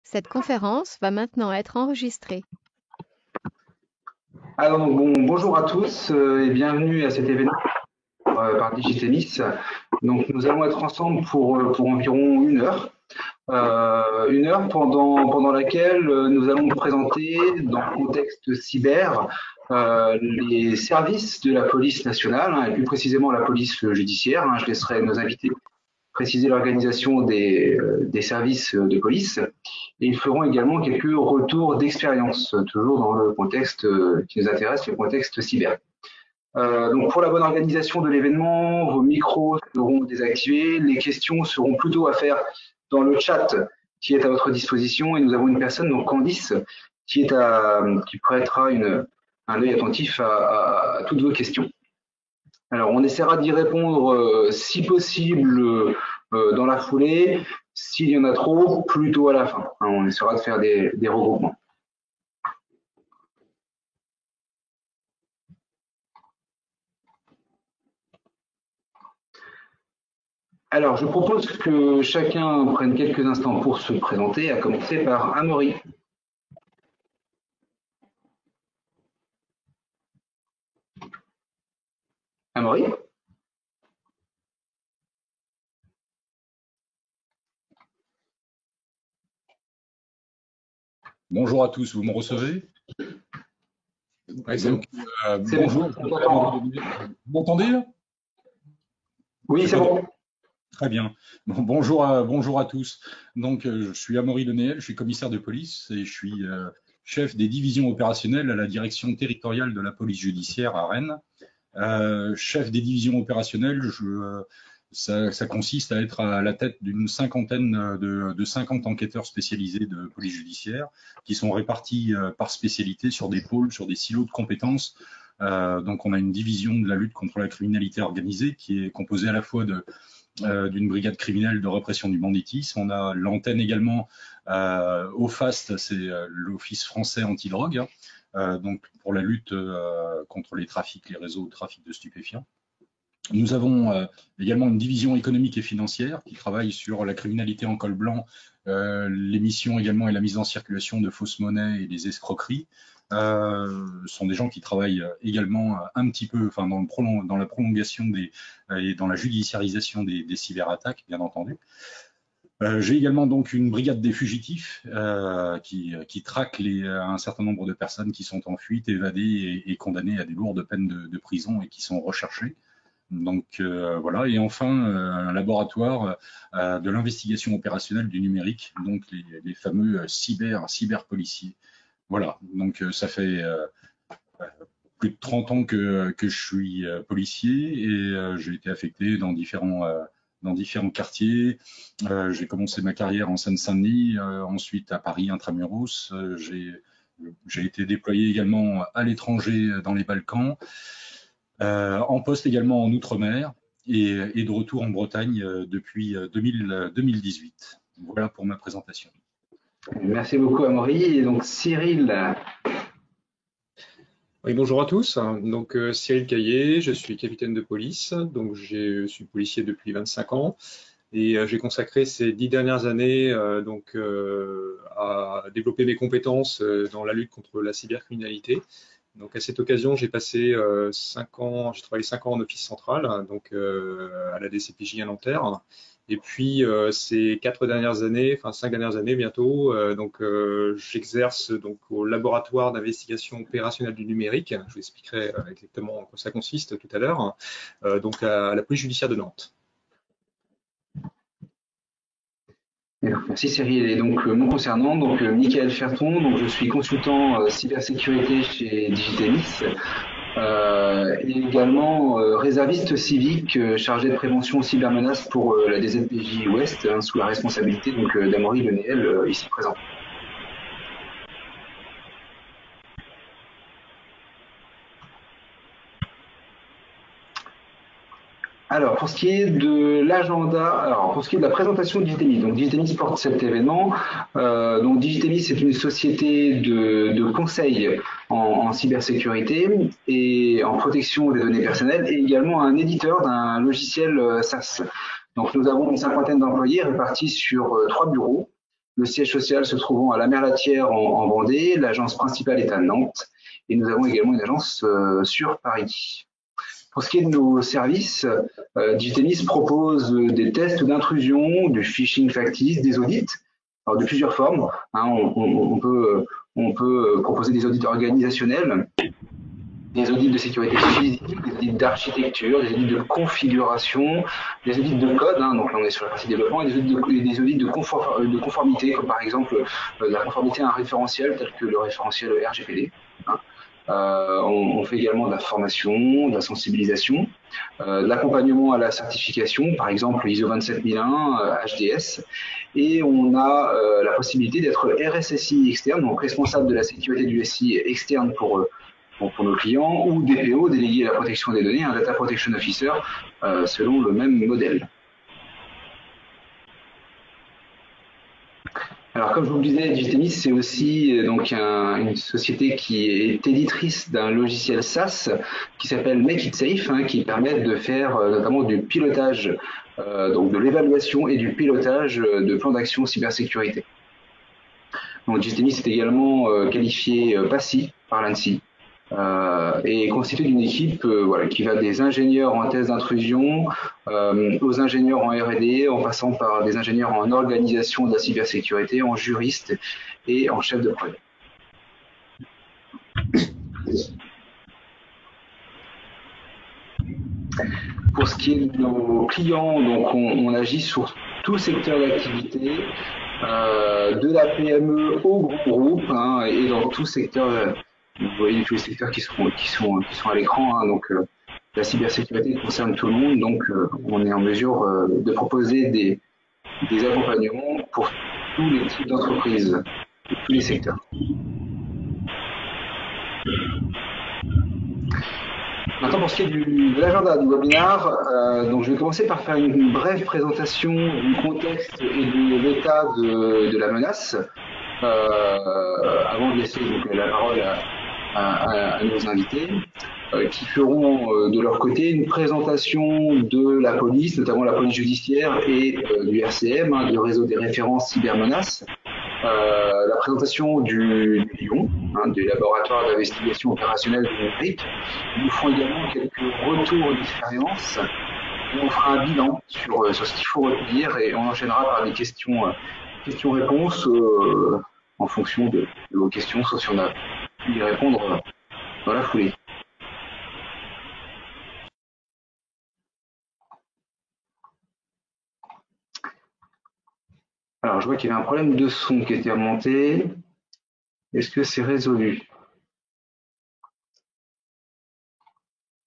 Cette conférence va maintenant être enregistrée. Alors, bonjour à tous et bienvenue à cet événement par Digitemis. Donc, nous allons être ensemble pour environ une heure pendant laquelle nous allons vous présenter, dans le contexte cyber, les services de la police nationale, et plus précisément la police judiciaire. Je laisserai nos invités préciser l'organisation des services de police. Et ils feront également quelques retours d'expérience, toujours dans le contexte qui nous intéresse, le contexte cyber. Donc pour la bonne organisation de l'événement, vos micros seront désactivés, les questions seront plutôt à faire dans le chat qui est à votre disposition, et nous avons une personne, donc Candice, qui prêtera un œil attentif à toutes vos questions. Alors, on essaiera d'y répondre si possible dans la foulée. S'il y en a trop, plutôt à la fin. On essaiera de faire des regroupements. Alors, je propose que chacun prenne quelques instants pour se présenter, à commencer par Amaury. Amaury ? Bonjour à tous, vous me recevez? Ouais, donc, bonjour. Bon. Vous m'entendez là? Oui, c'est bon. Très bien. Bonjour à tous. Donc, je suis Amaury Lenéel, je suis commissaire de police et je suis chef des divisions opérationnelles à la direction territoriale de la police judiciaire à Rennes. Chef des divisions opérationnelles, ça consiste à être à la tête d'une cinquantaine de 50 enquêteurs spécialisés de police judiciaire qui sont répartis par spécialité sur des pôles, sur des silos de compétences. Donc on a une division de la lutte contre la criminalité organisée qui est composée à la fois d'une brigade criminelle de répression du banditisme. On a l'antenne également au FAST, c'est l'Office français antidrogue, donc pour la lutte contre les trafics, les réseaux de trafic de stupéfiants. Nous avons également une division économique et financière qui travaille sur la criminalité en col blanc, l'émission également et la mise en circulation de fausses monnaies et des escroqueries. Ce sont des gens qui travaillent également un petit peu, enfin dans la prolongation et dans la judiciarisation des cyberattaques, bien entendu. J'ai également donc une brigade des fugitifs qui traque un certain nombre de personnes qui sont en fuite, évadées et condamnées à des lourdes peines de prison et qui sont recherchées. Donc voilà, et enfin un laboratoire de l'investigation opérationnelle du numérique, donc les fameux cyberpoliciers. Voilà, donc ça fait plus de 30 ans que je suis policier et j'ai été affecté dans différents quartiers. J'ai commencé ma carrière en Seine-Saint-Denis, ensuite à Paris intramuros. J'ai été déployé également à l'étranger dans les Balkans. En poste également en Outre-mer et de retour en Bretagne depuis 2018. Voilà pour ma présentation. Merci beaucoup Amaury. Et donc Cyril. Oui, bonjour à tous. Donc Cyril Caillé, je suis capitaine de police, donc je suis policier depuis 25 ans et j'ai consacré ces 10 dernières années à développer mes compétences dans la lutte contre la cybercriminalité. Donc à cette occasion, j'ai passé 5 ans, j'ai travaillé 5 ans en office central, donc à la DCPJ à Nanterre. Et puis ces 4 dernières années, enfin 5 dernières années bientôt, j'exerce donc au laboratoire d'investigation opérationnelle du numérique. Je vous expliquerai exactement en quoi ça consiste tout à l'heure. Donc à la police judiciaire de Nantes. Merci Cyril. Et donc me concernant, donc Michael Ferton, donc je suis consultant cybersécurité chez Digitemis et également réserviste civique chargé de prévention cybermenaces pour la DZPJ Ouest, sous la responsabilité donc d'Amaury Lenéel ici présent. Alors, pour ce qui est de l'agenda, pour ce qui est de la présentation de Digitemis, donc Digitemis porte cet événement. Donc Digitemis, c'est une société de conseil en cybersécurité et en protection des données personnelles, et également un éditeur d'un logiciel SaaS. Donc nous avons une cinquantaine d'employés répartis sur 3 bureaux. le siège social se trouvant à la Merlatière en Vendée. L'agence principale est à Nantes et nous avons également une agence sur Paris. Pour ce qui est de nos services, Digitemis propose des tests d'intrusion, du phishing factice, des audits, alors de plusieurs formes. Hein, on peut proposer des audits organisationnels, des audits de sécurité physique, des audits d'architecture, des audits de configuration, des audits de code, hein, donc là on est sur la partie développement, et des audits de conformité, comme par exemple la conformité à un référentiel tel que le référentiel RGPD. Hein. On fait également de la formation, de la sensibilisation, de l'accompagnement à la certification, par exemple ISO 27001, HDS, et on a la possibilité d'être RSSI externe, donc responsable de la sécurité du SI externe pour nos clients, ou DPO, délégué à la protection des données, un Data Protection Officer, selon le même modèle. Alors, comme je vous le disais, Digitemis, c'est aussi donc une société qui est éditrice d'un logiciel SaaS qui s'appelle Make It Safe, hein, qui permet de faire notamment du pilotage, donc de l'évaluation et du pilotage de plans d'action cybersécurité. Donc, Digitemis est également qualifié PASI par l'ANSSI. Et constitué d'une équipe voilà, qui va des ingénieurs en thèse d'intrusion aux ingénieurs en R&D, en passant par des ingénieurs en organisation de la cybersécurité, en juristes et en chef de projet. Pour ce qui est de nos clients, donc on agit sur tout secteur d'activité, de la PME au gros groupe, hein, et dans tout secteur. Vous voyez tous les secteurs qui sont à l'écran, hein, donc la cybersécurité concerne tout le monde, donc on est en mesure de proposer des accompagnements pour tous les types d'entreprises, tous les secteurs. Maintenant, pour ce qui est de l'agenda du webinaire, donc je vais commencer par faire une brève présentation du contexte et de l'état de la menace, avant de laisser donc, la parole à nos invités, qui feront de leur côté une présentation de la police, notamment la police judiciaire et du RCM, hein, du réseau des références cybermenaces, la présentation du Lyon, hein, du laboratoire d'investigation opérationnelle du numérique. Ils nous font également quelques retours d'expérience et on fera un bilan sur ce qu'il faut retenir et on enchaînera par des questions-réponses en fonction de vos questions, sauf si on a pu y répondre dans la foulée. Alors, je vois qu'il y avait un problème de son qui était remonté. Est-ce que c'est résolu?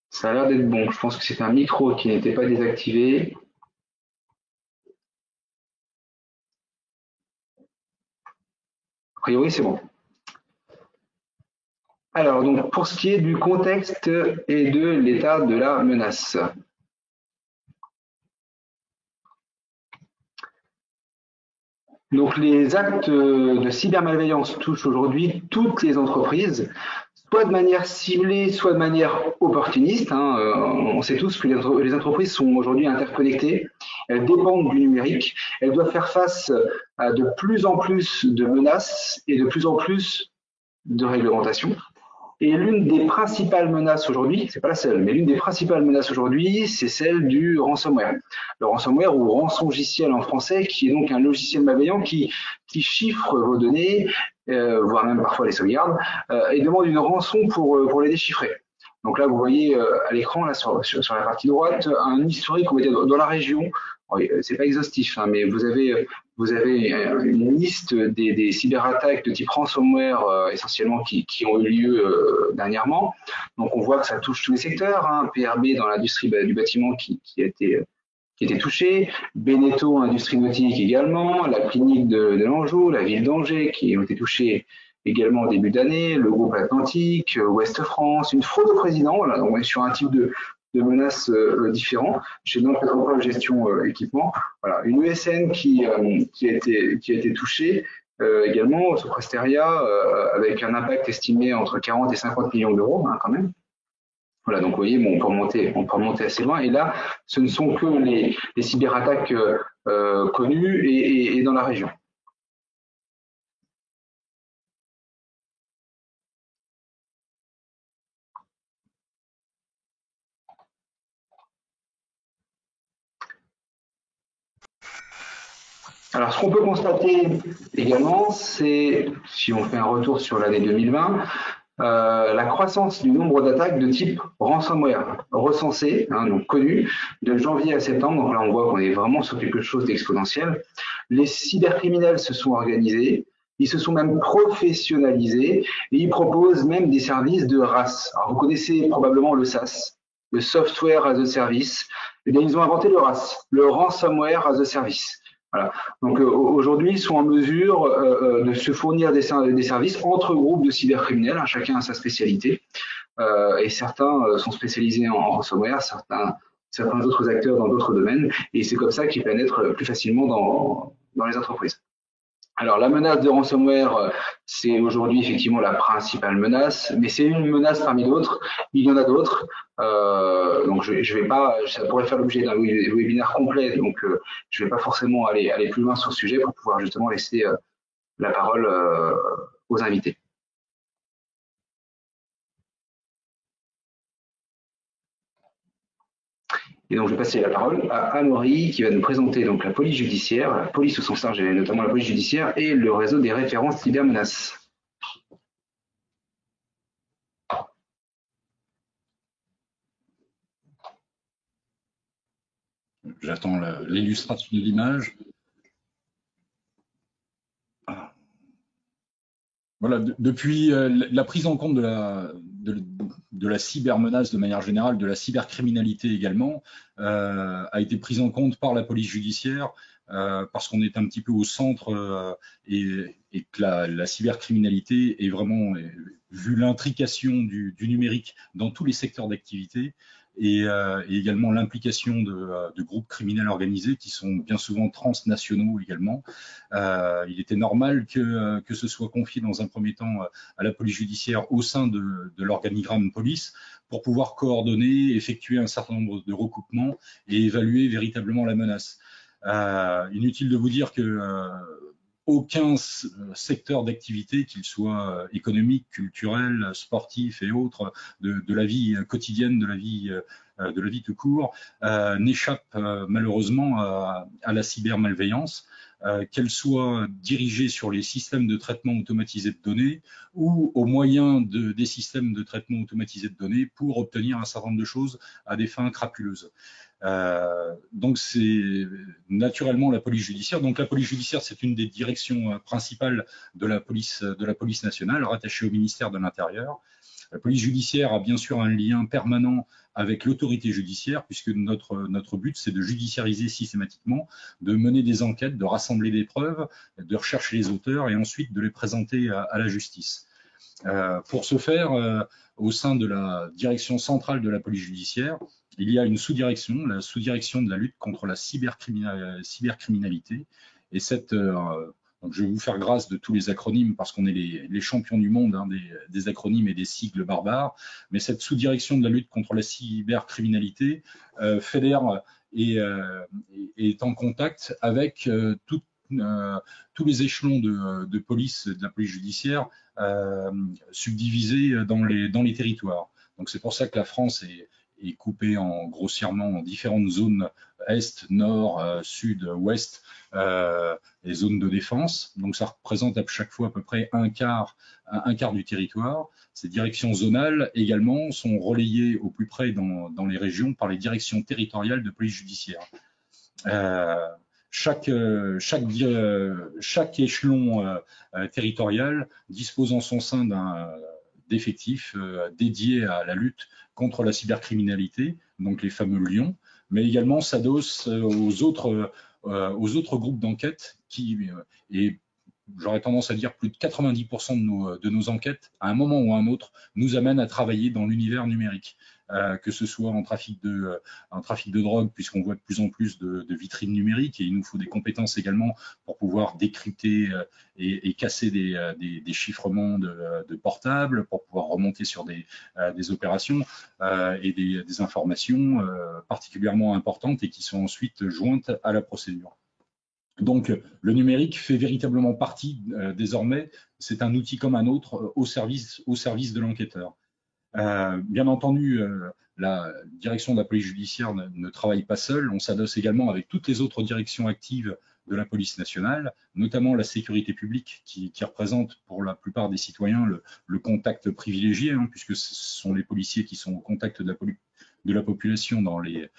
Ça a l'air d'être bon. Je pense que c'est un micro qui n'était pas désactivé. A priori, c'est bon. Alors, donc, pour ce qui est du contexte et de l'état de la menace. Donc, les actes de cybermalveillance touchent aujourd'hui toutes les entreprises, soit de manière ciblée, soit de manière opportuniste. Hein. On sait tous que les entreprises sont aujourd'hui interconnectées, elles dépendent du numérique, elles doivent faire face à de plus en plus de menaces et de plus en plus de réglementations. Et l'une des principales menaces aujourd'hui, c'est pas la seule, mais l'une des principales menaces aujourd'hui, c'est celle du ransomware. Le ransomware ou rançongiciel en français, qui est donc un logiciel malveillant qui chiffre vos données, voire même parfois les sauvegarde, et demande une rançon pour les déchiffrer. Donc là, vous voyez à l'écran, là sur la partie droite, un historique, on va dire, dans la région. C'est pas exhaustif, hein, mais vous avez une liste des cyberattaques de type ransomware essentiellement qui ont eu lieu dernièrement. Donc on voit que ça touche tous les secteurs, hein, PRB dans l'industrie du bâtiment qui a été touché, Beneteau, industrie nautique également, la clinique de l'Anjou, la ville d'Angers qui ont été touchées également au début d'année, le groupe Atlantique, Ouest France, une fraude au président. Voilà, donc on est sur un type de menaces différents. Chez Nantes Métropole Gestion Équipement, voilà, une ESN qui a été touchée également, sous Presteria, avec un impact estimé entre 40 et 50 millions d'euros, hein, quand même. Voilà, donc vous voyez, bon, on peut remonter assez loin. Et là, ce ne sont que les cyberattaques connues et dans la région. Alors, ce qu'on peut constater également, c'est, si on fait un retour sur l'année 2020, la croissance du nombre d'attaques de type ransomware recensées, donc connues, de janvier à septembre. Donc là, on voit qu'on est vraiment sur quelque chose d'exponentiel. Les cybercriminels se sont organisés, ils se sont même professionnalisés et ils proposent même des services de RAS. Alors, vous connaissez probablement le SaaS, le Software as a Service. Eh bien, ils ont inventé le RAS, le Ransomware as a Service. Voilà. Donc aujourd'hui, ils sont en mesure de se fournir des services entre groupes de cybercriminels, chacun a sa spécialité, et certains sont spécialisés en ransomware, certains autres acteurs dans d'autres domaines, et c'est comme ça qu'ils pénètrent plus facilement dans les entreprises. Alors la menace de ransomware, c'est aujourd'hui effectivement la principale menace, mais c'est une menace parmi d'autres. Il y en a d'autres. Donc je vais pas, ça pourrait faire l'objet d'un webinaire complet, donc je vais pas forcément aller plus loin sur ce sujet pour pouvoir justement laisser la parole aux invités. Et donc, je vais passer la parole à Amaury qui va nous présenter donc la police judiciaire, la police au sens large, et notamment la police judiciaire et le réseau des références cybermenaces. J'attends l'illustration de l'image. Voilà, depuis la prise en compte de la cybermenace de manière générale, de la cybercriminalité également, a été prise en compte par la police judiciaire parce qu'on est un petit peu au centre et que la cybercriminalité est vraiment, vu l'intrication du numérique dans tous les secteurs d'activité, et également l'implication de groupes criminels organisés qui sont bien souvent transnationaux également. Il était normal que ce soit confié dans un premier temps à la police judiciaire au sein de l'organigramme police pour pouvoir coordonner, effectuer un certain nombre de recoupements et évaluer véritablement la menace. Inutile de vous dire que aucun secteur d'activité, qu'il soit économique, culturel, sportif et autres, de la vie quotidienne, de la vie tout court, n'échappe malheureusement à la cybermalveillance, qu'elle soit dirigée sur les systèmes de traitement automatisé de données ou au moyen des systèmes de traitement automatisé de données pour obtenir un certain nombre de choses à des fins crapuleuses. Donc c'est naturellement la police judiciaire. Donc la police judiciaire, c'est une des directions principales de la police nationale, rattachée au ministère de l'Intérieur. La police judiciaire a bien sûr un lien permanent avec l'autorité judiciaire, puisque notre but, c'est de judiciariser systématiquement, de mener des enquêtes, de rassembler des preuves, de rechercher les auteurs et ensuite de les présenter à la justice. Pour ce faire, au sein de la direction centrale de la police judiciaire, il y a une sous-direction, la sous-direction de la lutte contre la cybercriminalité. Et donc je vais vous faire grâce de tous les acronymes parce qu'on est les champions du monde des acronymes et des sigles barbares. Mais cette sous-direction de la lutte contre la cybercriminalité fédère et est en contact avec tous les échelons de police, de la police judiciaire subdivisés dans les territoires. Donc c'est pour ça que la France est coupée grossièrement en différentes zones est, nord, sud, ouest, les zones de défense. Donc ça représente à chaque fois à peu près un quart du territoire. Ces directions zonales également sont relayées au plus près dans les régions par les directions territoriales de police judiciaire. Chaque échelon territorial dispose en son sein d'effectifs dédiés à la lutte contre la cybercriminalité, donc les fameux lions, mais également s'adosse aux autres groupes d'enquête et j'aurais tendance à dire plus de 90% de nos enquêtes, à un moment ou à un autre, nous amènent à travailler dans l'univers numérique, que ce soit en trafic de drogue, puisqu'on voit de plus en plus de vitrines numériques, et il nous faut des compétences également pour pouvoir décrypter et casser des chiffrements de portables, pour pouvoir remonter sur des opérations et des informations particulièrement importantes et qui sont ensuite jointes à la procédure. Donc, le numérique fait véritablement partie désormais, c'est un outil comme un autre au service de l'enquêteur. Bien entendu, la direction de la police judiciaire ne travaille pas seule, on s'adosse également avec toutes les autres directions actives la police nationale, notamment la sécurité publique qui représente pour la plupart des citoyens le contact privilégié, hein, puisque ce sont les policiers qui sont au contact de la population dans les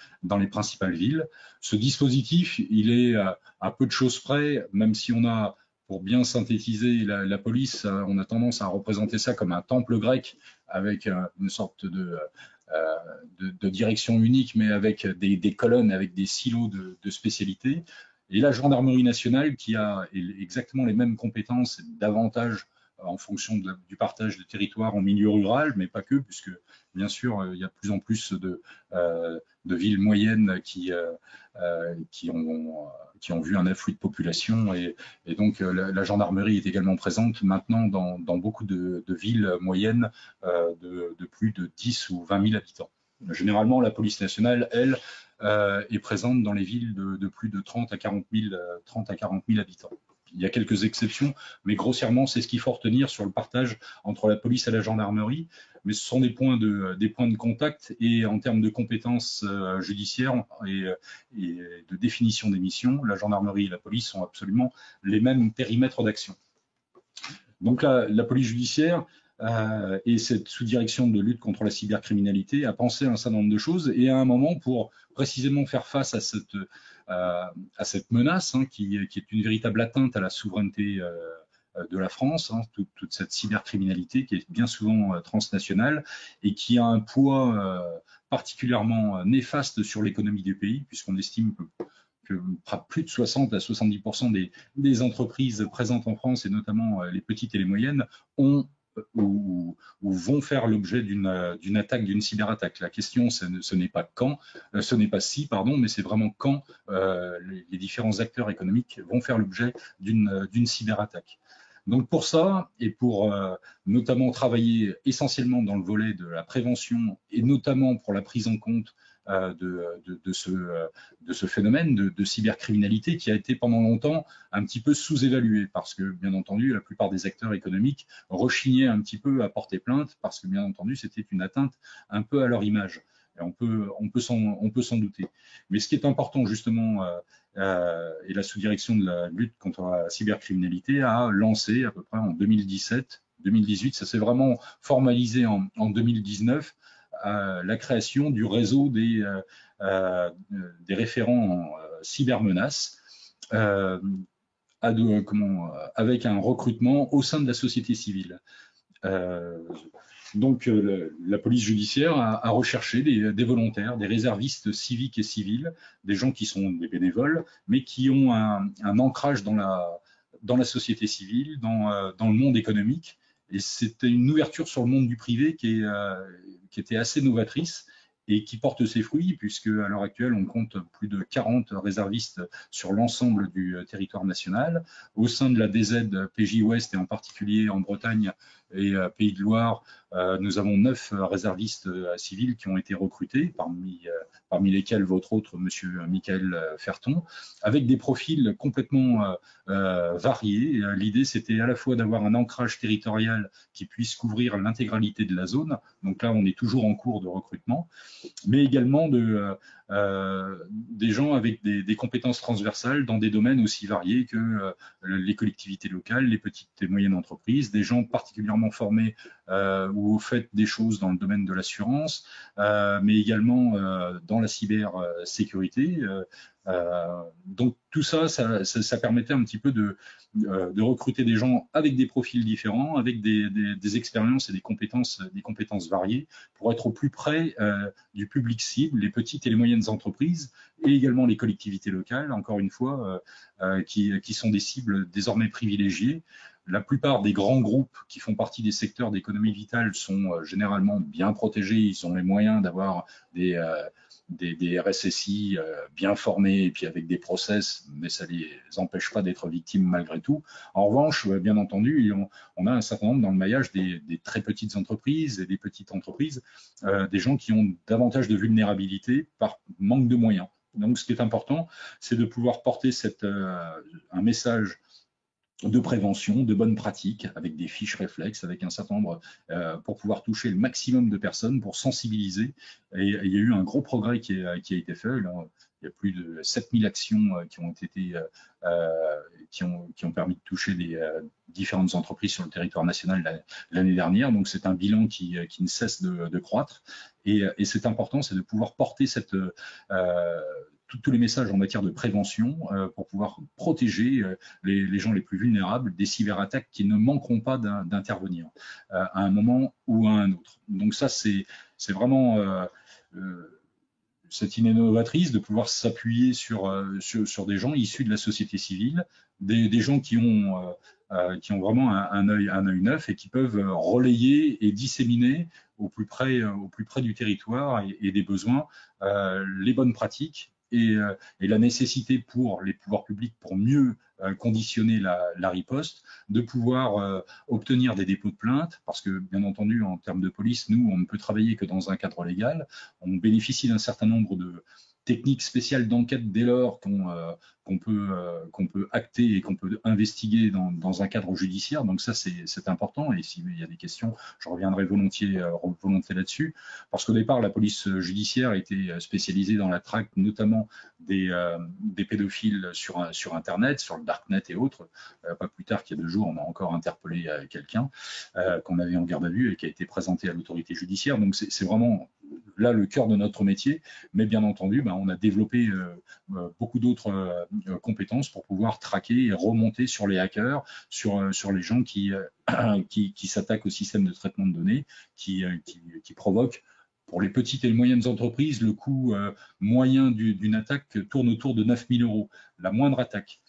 principales villes. Ce dispositif, il est à peu de choses près, même si on a, pour bien synthétiser la police, on a tendance à représenter ça comme un temple grec avec une sorte de direction unique, mais avec des colonnes, avec des silos de spécialités. Et la gendarmerie nationale qui a exactement les mêmes compétences, davantage en fonction du partage de territoire en milieu rural, mais pas que, puisque bien sûr il y a de plus en plus de villes moyennes qui ont vu un afflux de population, et donc la gendarmerie est également présente maintenant dans beaucoup de villes moyennes de plus de 10 ou 20 000 habitants. Généralement, la police nationale, elle, est présente dans les villes de plus de 30 à 40 000 habitants. Il y a quelques exceptions, mais grossièrement, c'est ce qu'il faut retenir sur le partage entre la police et la gendarmerie. Mais ce sont des points de contact, et en termes de compétences judiciaires et de définition des missions, la gendarmerie et la police ont absolument les mêmes périmètres d'action. Donc la police judiciaire et cette sous-direction de lutte contre la cybercriminalité a pensé à un certain nombre de choses, et à un moment, pour précisément faire face à cette menace, hein, qui est une véritable atteinte à la souveraineté de la France, hein, toute cette cybercriminalité qui est bien souvent transnationale et qui a un poids particulièrement néfaste sur l'économie du pays, puisqu'on estime que plus de 60 à 70% des entreprises présentes en France, et notamment les petites et les moyennes, ont ou vont faire l'objet d'une attaque, d'une cyberattaque. La question, ce n'est pas si, mais c'est vraiment quand les différents acteurs économiques vont faire l'objet d'une cyberattaque. Donc pour ça, et pour notamment travailler essentiellement dans le volet de la prévention, et notamment pour la prise en compte de ce phénomène de cybercriminalité qui a été pendant longtemps un petit peu sous-évalué, parce que bien entendu la plupart des acteurs économiques rechignaient un petit peu à porter plainte, parce que bien entendu c'était une atteinte un peu à leur image. Et on peut s'en douter. Mais ce qui est important justement, et la sous-direction de la lutte contre la cybercriminalité a lancé à peu près en 2017-2018, ça s'est vraiment formalisé en 2019, la création du réseau des référents en cybermenaces, avec un recrutement au sein de la société civile. Donc la police judiciaire a recherché des volontaires, des réservistes civiques et civils, des gens qui sont des bénévoles, mais qui ont un ancrage dans la société civile, dans le monde économique. Et c'était une ouverture sur le monde du privé qui était assez novatrice et qui porte ses fruits, puisque à l'heure actuelle, on compte plus de 40 réservistes sur l'ensemble du territoire national. Au sein de la DZ PJ Ouest, et en particulier en Bretagne et Pays de Loire, nous avons 9 réservistes civils qui ont été recrutés, parmi lesquels votre autre, monsieur Michael Ferton, avec des profils complètement variés. L'idée, c'était à la fois d'avoir un ancrage territorial qui puisse couvrir l'intégralité de la zone, donc là on est toujours en cours de recrutement, mais également des gens avec des compétences transversales dans des domaines aussi variés que les collectivités locales, les petites et moyennes entreprises, des gens particulièrement formés ou au fait des choses dans le domaine de l'assurance, mais également dans la cybersécurité. Donc tout ça permettait un petit peu de recruter des gens avec des profils différents, avec des expériences et des compétences variées, pour être au plus près du public cible, les petites et les moyennes entreprises, et également les collectivités locales, encore une fois, qui sont des cibles désormais privilégiées. La plupart des grands groupes qui font partie des secteurs d'économie vitale sont généralement bien protégés, ils ont les moyens d'avoir des RSSI bien formés et puis avec des process, mais ça ne les empêche pas d'être victimes malgré tout. En revanche, bien entendu, on a un certain nombre dans le maillage des très petites entreprises et des petites entreprises, des gens qui ont davantage de vulnérabilité par manque de moyens. Donc ce qui est important, c'est de pouvoir porter un message de prévention, de bonnes pratiques, avec des fiches réflexes, avec un certain nombre, pour pouvoir toucher le maximum de personnes, pour sensibiliser. Et il y a eu un gros progrès qui a été fait. Là, il y a plus de 7000 actions qui ont été qui ont permis de toucher des différentes entreprises sur le territoire national l'année dernière. Donc c'est un bilan qui ne cesse de croître. Et c'est important, c'est de pouvoir porter tous les messages en matière de prévention pour pouvoir protéger les gens les plus vulnérables des cyberattaques qui ne manqueront pas d'intervenir à un moment ou à un autre. Donc ça, c'est vraiment cette innovatrice de pouvoir s'appuyer sur des gens issus de la société civile, des gens qui ont vraiment un œil neuf et qui peuvent relayer et disséminer au plus près du territoire et des besoins les bonnes pratiques et la nécessité pour les pouvoirs publics pour mieux conditionner la riposte, de pouvoir obtenir des dépôts de plainte, parce que bien entendu en termes de police, nous on ne peut travailler que dans un cadre légal. On bénéficie d'un certain nombre de techniques spéciales d'enquête dès lors qu'on peut acter et qu'on peut investiguer dans un cadre judiciaire. Donc ça, c'est important. Et s'il y a des questions, je reviendrai volontiers là-dessus. Parce qu'au départ, la police judiciaire était spécialisée dans la traque, notamment des pédophiles sur Internet, sur le Darknet et autres. Pas plus tard qu'il y a 2 jours, on a encore interpellé quelqu'un qu'on avait en garde à vue et qui a été présenté à l'autorité judiciaire. Donc c'est vraiment là le cœur de notre métier. Mais bien entendu, on a développé beaucoup d'autres compétences pour pouvoir traquer et remonter sur les hackers, sur les gens qui s'attaquent au système de traitement de données, qui provoquent pour les petites et les moyennes entreprises, le coût moyen d'une attaque tourne autour de 9 000 €, la moindre attaque.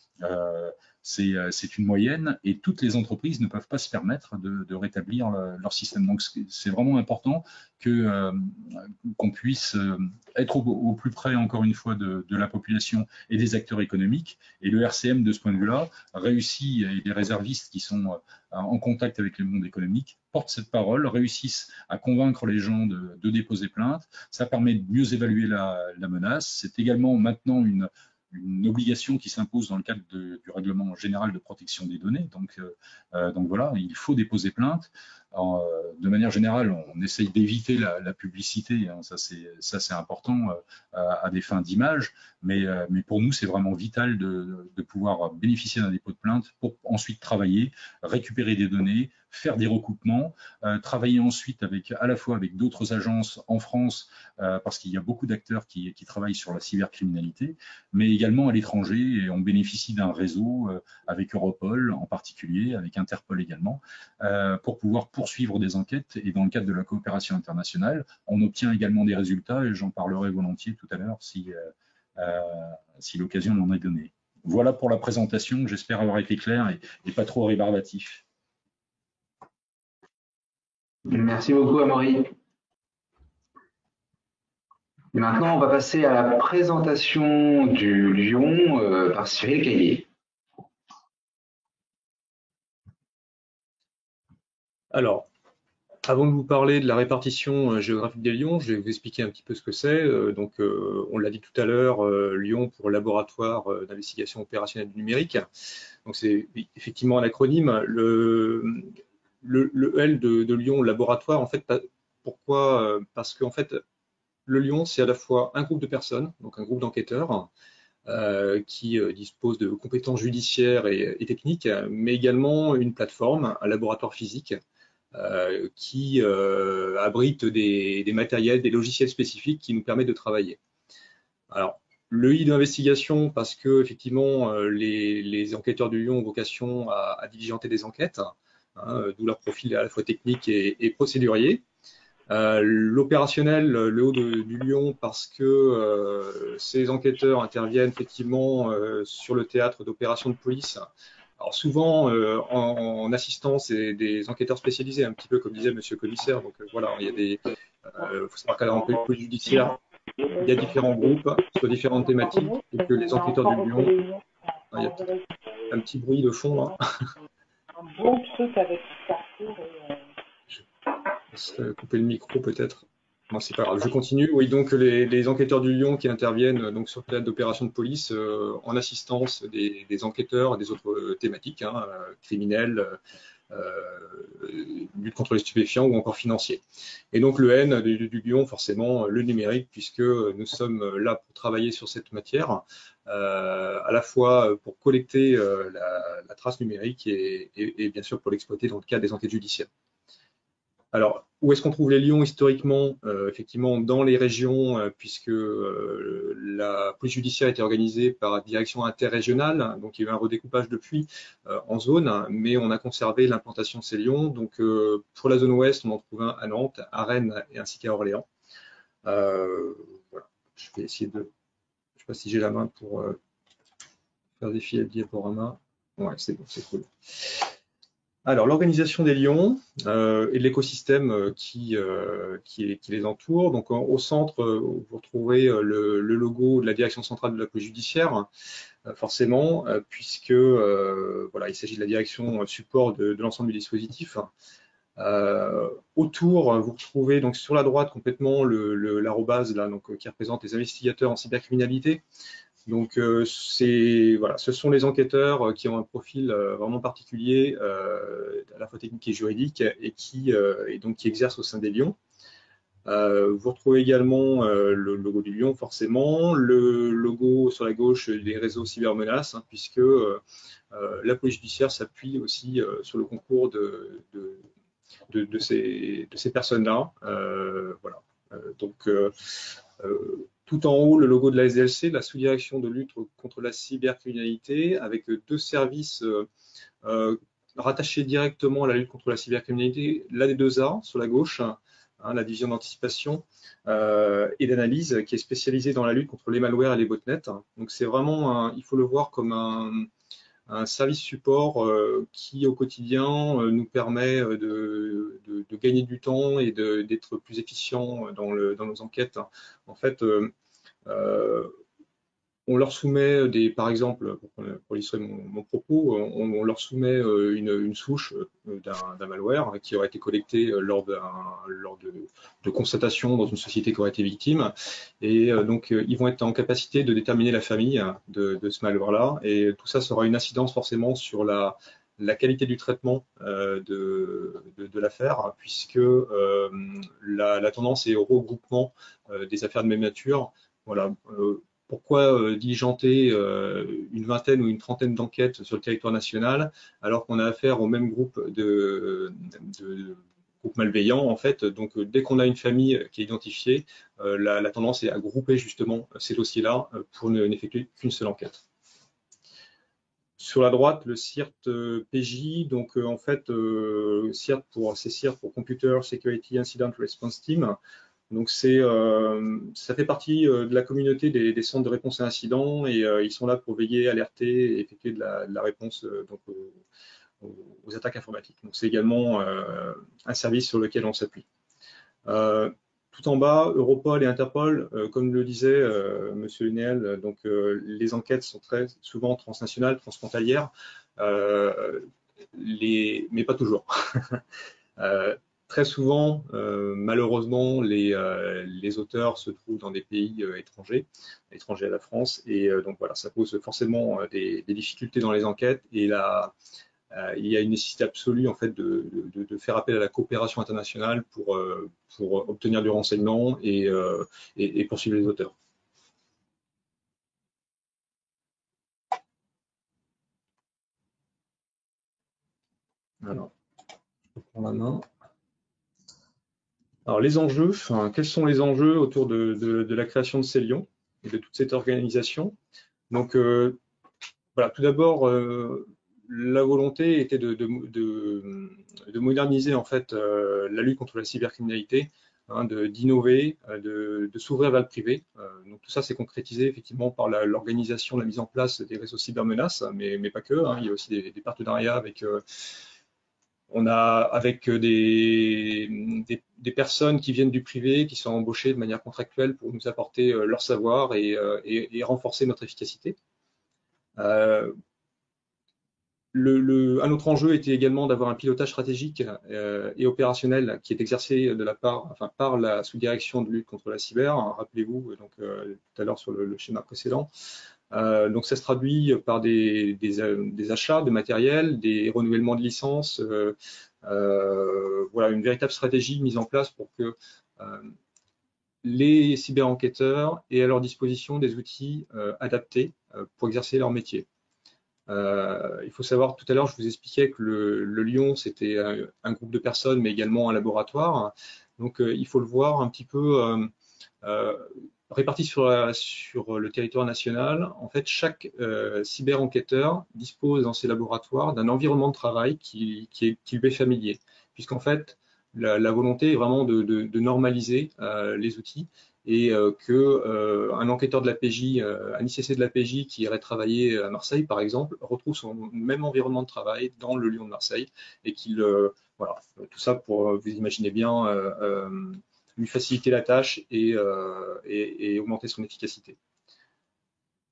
C'est une moyenne et toutes les entreprises ne peuvent pas se permettre de rétablir leur système. Donc c'est vraiment important qu'on puisse être au plus près, encore une fois, de la population et des acteurs économiques. Et le RCM, de ce point de vue-là, réussit, et les réservistes qui sont en contact avec le monde économique portent cette parole, réussissent à convaincre les gens de déposer plainte. Ça permet de mieux évaluer la menace. C'est également maintenant une obligation qui s'impose dans le cadre du règlement général de protection des données. Donc voilà, il faut déposer plainte. De manière générale, on essaye d'éviter la publicité, hein, ça c'est important à des fins d'image, mais pour nous c'est vraiment vital de pouvoir bénéficier d'un dépôt de plainte pour ensuite travailler, récupérer des données, faire des recoupements, travailler ensuite à la fois avec d'autres agences en France, parce qu'il y a beaucoup d'acteurs qui travaillent sur la cybercriminalité, mais également à l'étranger, et on bénéficie d'un réseau avec Europol en particulier, avec Interpol également, pour pouvoir poursuivre des enquêtes. Et dans le cadre de la coopération internationale, on obtient également des résultats, et j'en parlerai volontiers tout à l'heure si l'occasion m'en est donnée. Voilà pour la présentation, j'espère avoir été clair et pas trop rébarbatif. Merci beaucoup, Amaury. Et maintenant, on va passer à la présentation du Lion par Cyril Caillé. Alors, avant de vous parler de la répartition géographique des lions, je vais vous expliquer un petit peu ce que c'est. On l'a dit tout à l'heure, Lyon pour Laboratoire d'investigation opérationnelle du numérique. Donc c'est effectivement un acronyme. Le L de Lyon, laboratoire, en fait, pourquoi? Parce qu'en fait, le Lion, c'est à la fois un groupe de personnes, donc un groupe d'enquêteurs, qui dispose de compétences judiciaires et techniques, mais également une plateforme, un laboratoire physique, qui abrite des matériels, des logiciels spécifiques qui nous permettent de travailler. Alors, le I d'investigation, parce que effectivement, les enquêteurs du Lion ont vocation à diligenter des enquêtes, hein, d'où leur profil à la fois technique et procédurier. L'opérationnel, le haut du Lion, parce que ces enquêteurs interviennent effectivement sur le théâtre d'opérations de police. Alors souvent en assistance et des enquêteurs spécialisés, un petit peu comme disait Monsieur le Commissaire. Donc voilà, il y a des, faut savoir qu'à la police judiciaire, il y a différents groupes sur différentes thématiques, et que les enquêteurs du Lion, il y a un petit bruit de fond là. Un bon truc avec Carrefour et couper le micro peut-être. Non, c'est pas grave, je continue. Oui, donc les enquêteurs du Lion qui interviennent donc sur le théâtre d'opérations de police en assistance des enquêteurs des autres thématiques, hein, criminelles, lutte contre les stupéfiants ou encore financiers. Et donc le N du Lion, forcément, le numérique, puisque nous sommes là pour travailler sur cette matière, à la fois pour collecter la trace numérique et bien sûr pour l'exploiter dans le cadre des enquêtes judiciaires. Alors, où est-ce qu'on trouve les lions historiquement? Effectivement, dans les régions, puisque la police judiciaire était organisée par direction interrégionale, donc il y a eu un redécoupage depuis en zones, mais on a conservé l'implantation de ces lions. Donc, pour la zone ouest, on en trouve un à Nantes, à Rennes et ainsi qu'à Orléans. Voilà. Je vais essayer de... Je ne sais pas si j'ai la main pour faire défiler le diaporama. Ouais, c'est bon, c'est cool. Alors, l'organisation des lions et de l'écosystème qui les entoure. Donc, au centre, vous retrouvez le logo de la direction centrale de la police judiciaire, forcément, puisque voilà, il s'agit de la direction support de l'ensemble du dispositif. Autour, vous retrouvez donc sur la droite complètement l'arobase là, donc qui représente les investigateurs en cybercriminalité. Donc, voilà, ce sont les enquêteurs qui ont un profil vraiment particulier, à la fois technique et juridique, et qui exercent au sein des Lions. Vous retrouvez également le logo du Lion, forcément, le logo sur la gauche des réseaux cybermenaces, hein, puisque la police judiciaire s'appuie aussi sur le concours de ces personnes-là. Voilà. Tout en haut, le logo de la SDLC, la sous-direction de lutte contre la cybercriminalité, avec deux services rattachés directement à la lutte contre la cybercriminalité, l'AD2A sur la gauche, hein, la division d'anticipation et d'analyse, qui est spécialisée dans la lutte contre les malwares et les botnets. Donc c'est vraiment, il faut le voir comme un service support qui au quotidien nous permet de gagner du temps et d'être plus efficient dans nos enquêtes. En fait, on leur soumet par exemple, pour illustrer mon propos, on leur soumet une souche d'un malware qui aurait été collecté lors de constatation dans une société qui aurait été victime. Et donc, ils vont être en capacité de déterminer la famille de ce malware-là. Et tout ça sera une incidence forcément sur la qualité du traitement de l'affaire, puisque la tendance est au regroupement des affaires de même nature. Voilà. Pourquoi diligenter une vingtaine ou une trentaine d'enquêtes sur le territoire national alors qu'on a affaire au même groupe de groupes malveillants en fait. Donc dès qu'on a une famille qui est identifiée, la tendance est à grouper justement ces dossiers-là pour n'effectuer qu'une seule enquête. Sur la droite, le CIRT PJ, donc en fait, CIRT c'est CIRT pour Computer Security Incident Response Team. Donc ça fait partie de la communauté des centres de réponse à incidents et ils sont là pour veiller, alerter et effectuer de la réponse donc, aux attaques informatiques. Donc c'est également un service sur lequel on s'appuie. Tout en bas, Europol et Interpol, comme le disait Monsieur Lunel, donc les enquêtes sont très souvent transnationales, transfrontalières, mais pas toujours. Très souvent, malheureusement, les auteurs se trouvent dans des pays étrangers à la France, et donc voilà, ça pose forcément des difficultés dans les enquêtes, et il y a une nécessité absolue en fait de faire appel à la coopération internationale pour obtenir du renseignement et poursuivre les auteurs. Alors, je reprends la main. Alors les enjeux, quels sont les enjeux autour de la création de ces lions et de toute cette organisation? Donc voilà, tout d'abord, la volonté était de moderniser en fait la lutte contre la cybercriminalité, hein, d'innover, de s'ouvrir vers le privé. Donc tout ça c'est concrétisé effectivement par l'organisation, la mise en place des réseaux cybermenaces, mais pas que. Hein, il y a aussi des partenariats avec des personnes qui viennent du privé, qui sont embauchées de manière contractuelle pour nous apporter leur savoir et renforcer notre efficacité. Un autre enjeu était également d'avoir un pilotage stratégique et opérationnel qui est exercé par la sous-direction de lutte contre la cyber. Rappelez-vous donc tout à l'heure sur le schéma précédent. Donc ça se traduit par des achats de matériel, des renouvellements de licences, voilà, une véritable stratégie mise en place pour que les cyber-enquêteurs aient à leur disposition des outils adaptés pour exercer leur métier. Il faut savoir, tout à l'heure, je vous expliquais que le Lion, c'était un groupe de personnes, mais également un laboratoire. Donc, il faut le voir un petit peu réparti sur le territoire national. En fait, chaque cyber-enquêteur dispose dans ses laboratoires d'un environnement de travail qui lui est familier, puisqu'en fait, la volonté est vraiment de normaliser les outils et qu'un enquêteur de la PJ, un ICC de la PJ qui irait travailler à Marseille, par exemple, retrouve son même environnement de travail dans le Lion de Marseille et qu'il, voilà, tout ça pour, vous imaginez bien, lui faciliter la tâche et augmenter son efficacité.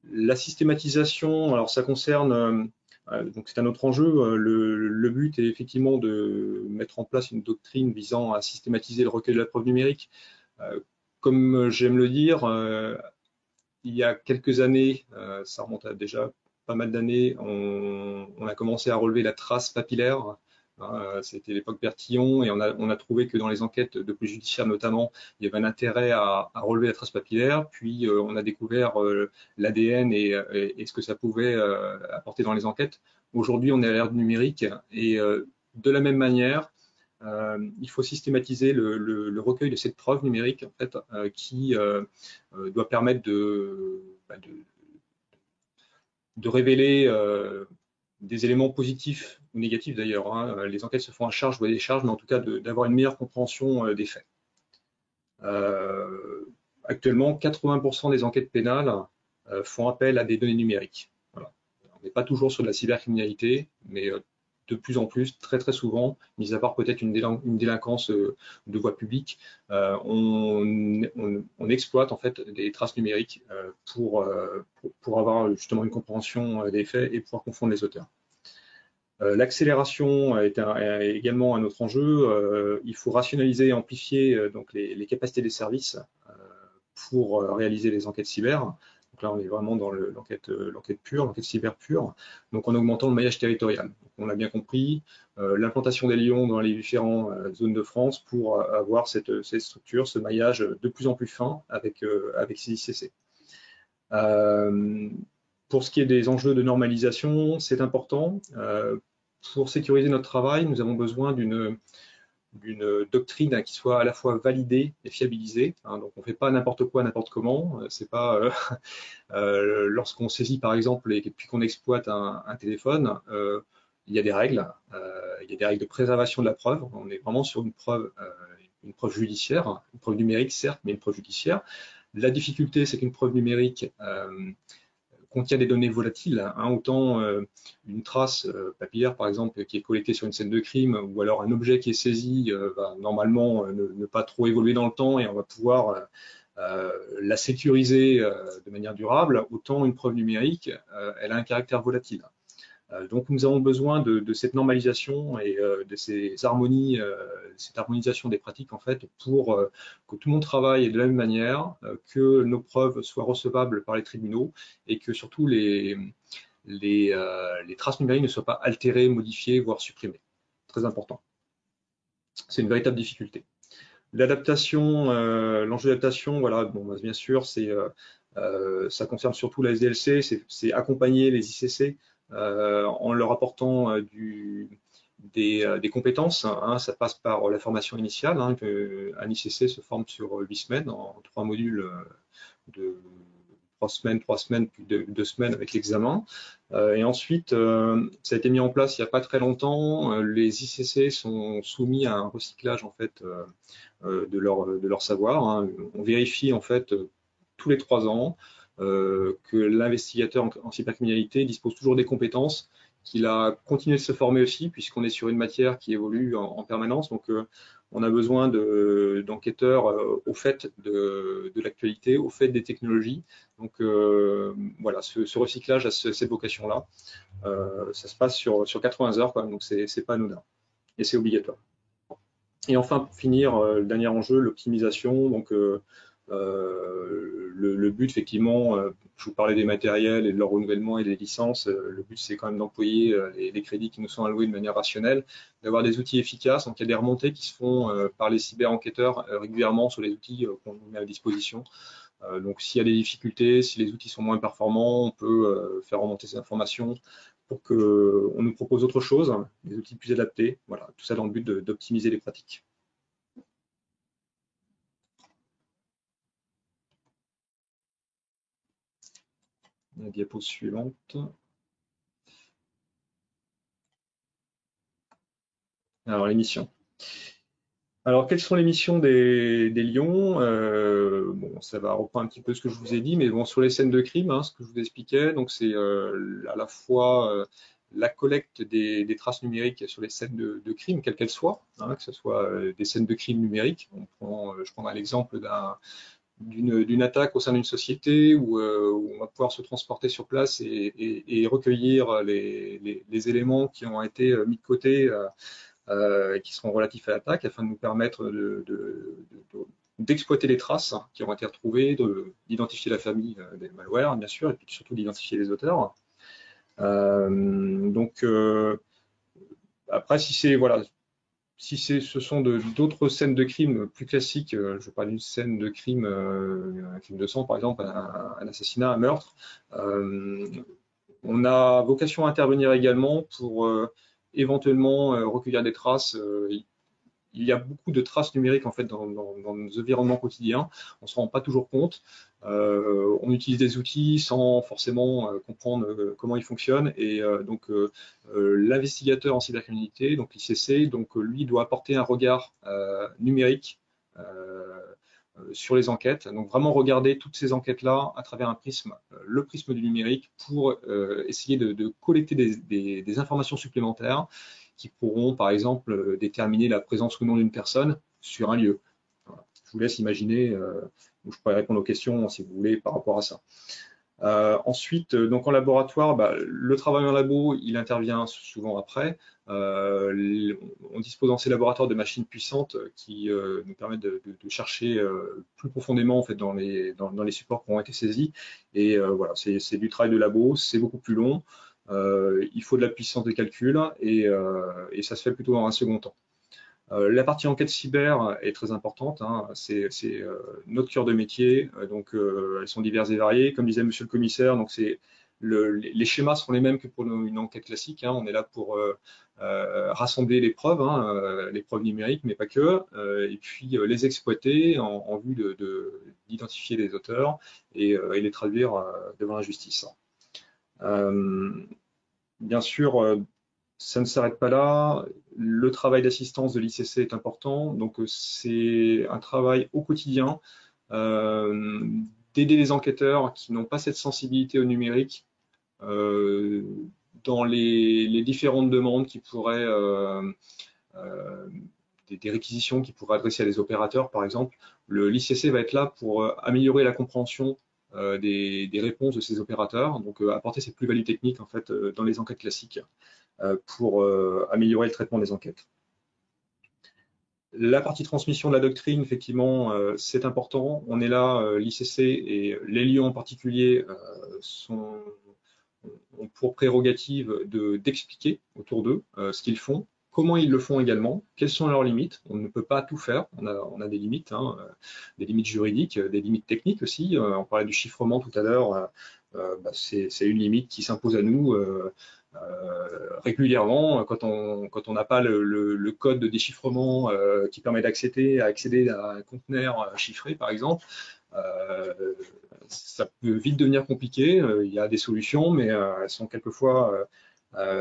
La systématisation, alors ça concerne, donc c'est un autre enjeu, le but est effectivement de mettre en place une doctrine visant à systématiser le recueil de la preuve numérique. Comme j'aime le dire, il y a quelques années, ça remonte à déjà pas mal d'années, on a commencé à relever la trace papillaire. C'était l'époque Bertillon et on a trouvé que dans les enquêtes de police judiciaire notamment, il y avait un intérêt à relever la trace papillaire. Puis on a découvert l'ADN et ce que ça pouvait apporter dans les enquêtes. Aujourd'hui, on est à l'ère du numérique et de la même manière, il faut systématiser le recueil de cette preuve numérique en fait, qui doit permettre de révéler des éléments positifs ou négatifs d'ailleurs. Hein. Les enquêtes se font à charge ou à décharge, mais en tout cas d'avoir une meilleure compréhension des faits. Actuellement, 80% des enquêtes pénales font appel à des données numériques. Voilà. On n'est pas toujours sur de la cybercriminalité, mais de plus en plus, très très souvent, mis à part peut-être une délinquance de voie publique, on exploite en fait des traces numériques pour avoir justement une compréhension des faits et pouvoir confondre les auteurs. L'accélération est également un autre enjeu. Il faut rationaliser et amplifier donc les capacités des services pour réaliser les enquêtes cyber. Donc là, on est vraiment dans l'enquête pure, l'enquête cyber pure, donc en augmentant le maillage territorial. Donc, on l'a bien compris, l'implantation des Lions dans les différentes zones de France pour avoir cette structure, ce maillage de plus en plus fin avec ces ICC. Pour ce qui est des enjeux de normalisation, c'est important. Pour sécuriser notre travail, nous avons besoin d'une doctrine qui soit à la fois validée et fiabilisée. Hein, donc on ne fait pas n'importe quoi, n'importe comment. C'est pas lorsqu'on saisit par exemple et puis qu'on exploite un téléphone, il y a des règles. Il y a des règles de préservation de la preuve. On est vraiment sur une preuve judiciaire, une preuve numérique certes, mais une preuve judiciaire. La difficulté, c'est qu'une preuve numérique contient des données volatiles, hein, autant une trace papillaire par exemple qui est collectée sur une scène de crime ou alors un objet qui est saisi va normalement ne pas trop évoluer dans le temps et on va pouvoir la sécuriser de manière durable, autant une preuve numérique elle a un caractère volatile. Donc nous avons besoin de cette normalisation et de ces harmonies, cette harmonisation des pratiques en fait pour que tout le monde travaille de la même manière, que nos preuves soient recevables par les tribunaux et que surtout les traces numériques ne soient pas altérées, modifiées, voire supprimées. Très important. C'est une véritable difficulté. L'adaptation, l'enjeu d'adaptation, voilà, bon, bien sûr, ça concerne surtout la SDLC, c'est accompagner les ICC en leur apportant des compétences. Hein, ça passe par la formation initiale. Hein, un ICC se forme sur 8 semaines en 3 modules de 3 semaines, puis 2 semaines avec l'examen. Et ensuite, ça a été mis en place il n'y a pas très longtemps. Les ICC sont soumis à un recyclage en fait de leur savoir. Hein. On vérifie en fait tous les 3 ans que l'investigateur en cybercriminalité dispose toujours des compétences, qu'il a continué de se former aussi, puisqu'on est sur une matière qui évolue en permanence. Donc, on a besoin d'enquêteurs au fait de l'actualité, au fait des technologies. Donc, voilà, ce recyclage a cette vocation-là. Ça se passe sur 80 heures, quoi, donc c'est pas anodin. Et c'est obligatoire. Et enfin, pour finir, le dernier enjeu, l'optimisation. Donc, Le but, effectivement, je vous parlais des matériels et de leur renouvellement et des licences. Le but, c'est quand même d'employer les crédits qui nous sont alloués de manière rationnelle, d'avoir des outils efficaces. Donc, il y a des remontées qui se font par les cyber-enquêteurs régulièrement sur les outils qu'on nous met à disposition. Donc, s'il y a des difficultés, si les outils sont moins performants, on peut faire remonter ces informations pour qu'on nous propose autre chose, des outils plus adaptés. Voilà, tout ça dans le but d'optimiser les pratiques. La diapo suivante. Alors, les missions. Alors, quelles sont les missions des lions? Bon, ça va reprendre un petit peu ce que je vous ai dit, mais bon, sur les scènes de crime, hein, ce que je vous expliquais, donc c'est à la fois la collecte des traces numériques sur les scènes de crime, quelles qu'elles soient, hein, que ce soit des scènes de crime numériques. Je prendrai l'exemple d'une attaque au sein d'une société où on va pouvoir se transporter sur place et recueillir les éléments qui ont été mis de côté qui seront relatifs à l'attaque afin de nous permettre d'exploiter les traces qui ont été retrouvées, d'identifier la famille des malwares, bien sûr, et puis surtout d'identifier les auteurs. Après, ce sont d'autres scènes de crime plus classiques, je parle d'une scène de crime, un crime de sang par exemple, un assassinat, un meurtre, on a vocation à intervenir également pour éventuellement recueillir des traces. Il y a beaucoup de traces numériques en fait dans nos environnements quotidiens. On ne se rend pas toujours compte. On utilise des outils sans forcément comprendre comment ils fonctionnent. Et donc l'investigateur en cybercriminalité, donc l'ICC, donc lui doit apporter un regard numérique sur les enquêtes. Donc vraiment regarder toutes ces enquêtes-là à travers un prisme, le prisme du numérique, pour essayer de collecter des informations supplémentaires qui pourront, par exemple, déterminer la présence ou non d'une personne sur un lieu. Voilà. Je vous laisse imaginer, je pourrais répondre aux questions si vous voulez par rapport à ça. Ensuite, donc en laboratoire, le travail en labo, il intervient souvent après. On dispose dans ces laboratoires de machines puissantes qui nous permettent de chercher plus profondément en fait dans les supports qui ont été saisis. Et voilà, c'est du travail de labo, c'est beaucoup plus long. Il faut de la puissance de calcul et ça se fait plutôt dans un second temps. La partie enquête cyber est très importante, hein. C'est notre cœur de métier, donc elles sont diverses et variées. Comme disait Monsieur le Commissaire, donc les schémas sont les mêmes que pour une enquête classique, hein. On est là pour rassembler les preuves, hein, les preuves numériques, mais pas que, et puis les exploiter en vue d'identifier les auteurs et les traduire devant la justice. Bien sûr, ça ne s'arrête pas là. Le travail d'assistance de l'ICC est important. Donc, c'est un travail au quotidien d'aider les enquêteurs qui n'ont pas cette sensibilité au numérique dans les différentes demandes qui pourraient, des réquisitions qui pourraient adresser à des opérateurs, par exemple. L'ICC va être là pour améliorer la compréhension des réponses de ces opérateurs, donc apporter cette plus-value technique en fait dans les enquêtes classiques pour améliorer le traitement des enquêtes. La partie transmission de la doctrine, effectivement, c'est important. On est là, l'ICC et les lions en particulier ont pour prérogative d'expliquer autour d'eux ce qu'ils font, comment ils le font également, quelles sont leurs limites. On ne peut pas tout faire, on a des limites, hein, des limites juridiques, des limites techniques aussi. On parlait du chiffrement tout à l'heure, c'est une limite qui s'impose à nous régulièrement quand on n'a pas le code de déchiffrement qui permet d'accéder à un conteneur chiffré, par exemple. Ça peut vite devenir compliqué. Il y a des solutions, mais elles sont quelquefois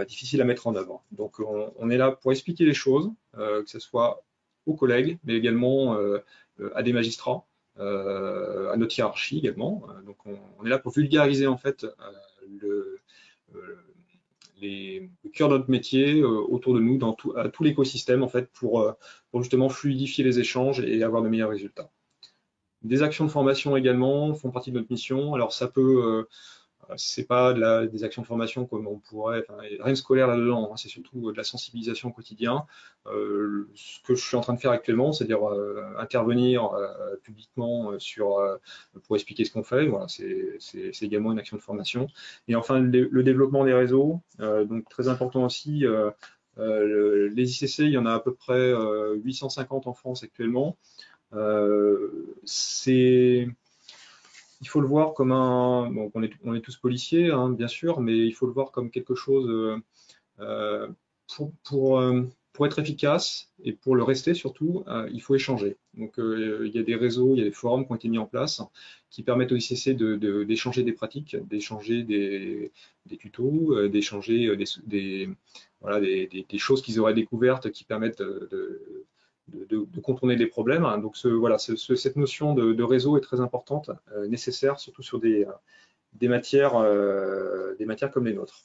difficiles à mettre en œuvre. Donc, on est là pour expliquer les choses, que ce soit aux collègues, mais également à des magistrats, à notre hiérarchie également. Donc, on est là pour vulgariser en fait le cœur de notre métier autour de nous, à tout l'écosystème en fait, pour justement fluidifier les échanges et avoir de meilleurs résultats. Des actions de formation également font partie de notre mission. Alors ça peut c'est pas des actions de formation comme on pourrait, enfin, rien de scolaire là-dedans, hein, c'est surtout de la sensibilisation au quotidien. Ce que je suis en train de faire actuellement, c'est-à-dire intervenir publiquement pour expliquer ce qu'on fait, voilà, c'est également une action de formation. Et enfin, le développement des réseaux, donc très important aussi. Les ICC, il y en a à peu près 850 en France actuellement. Il faut le voir comme bon, on est tous policiers, hein, bien sûr, mais il faut le voir comme quelque chose euh, pour être efficace et pour le rester surtout, il faut échanger. Donc il y a des réseaux, il y a des forums qui ont été mis en place qui permettent aux ICC d'échanger des pratiques, d'échanger des tutos, d'échanger voilà, des choses qu'ils auraient découvertes qui permettent de contourner les problèmes. Donc voilà, cette notion de réseau est très importante, nécessaire, surtout sur des matières comme les nôtres.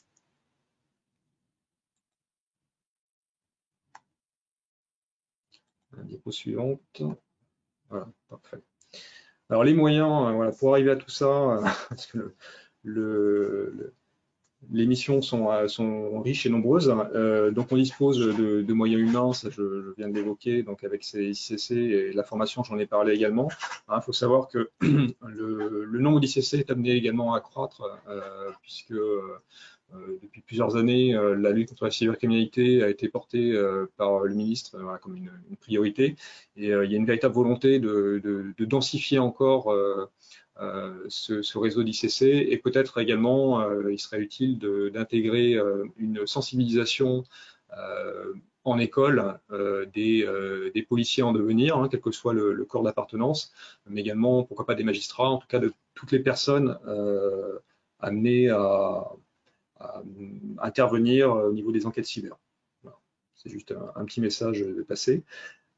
La diapo suivante. Voilà, parfait. Alors les moyens, voilà, pour arriver à tout ça, parce que les missions sont riches et nombreuses. Donc on dispose de moyens humains, ça je viens de l'évoquer, donc avec ces ICC et la formation, j'en ai parlé également. Il faut savoir que le nombre d'ICC est amené également à croître, puisque depuis plusieurs années, la lutte contre la cybercriminalité a été portée par le ministre comme une priorité. Et il y a une véritable volonté de densifier encore ce réseau d'ICC, et peut-être également il serait utile d'intégrer une sensibilisation en école des policiers en devenir, hein, quel que soit le corps d'appartenance, mais également, pourquoi pas, des magistrats, en tout cas de toutes les personnes amenées à intervenir au niveau des enquêtes cyber. Voilà. C'est juste un petit message de passer.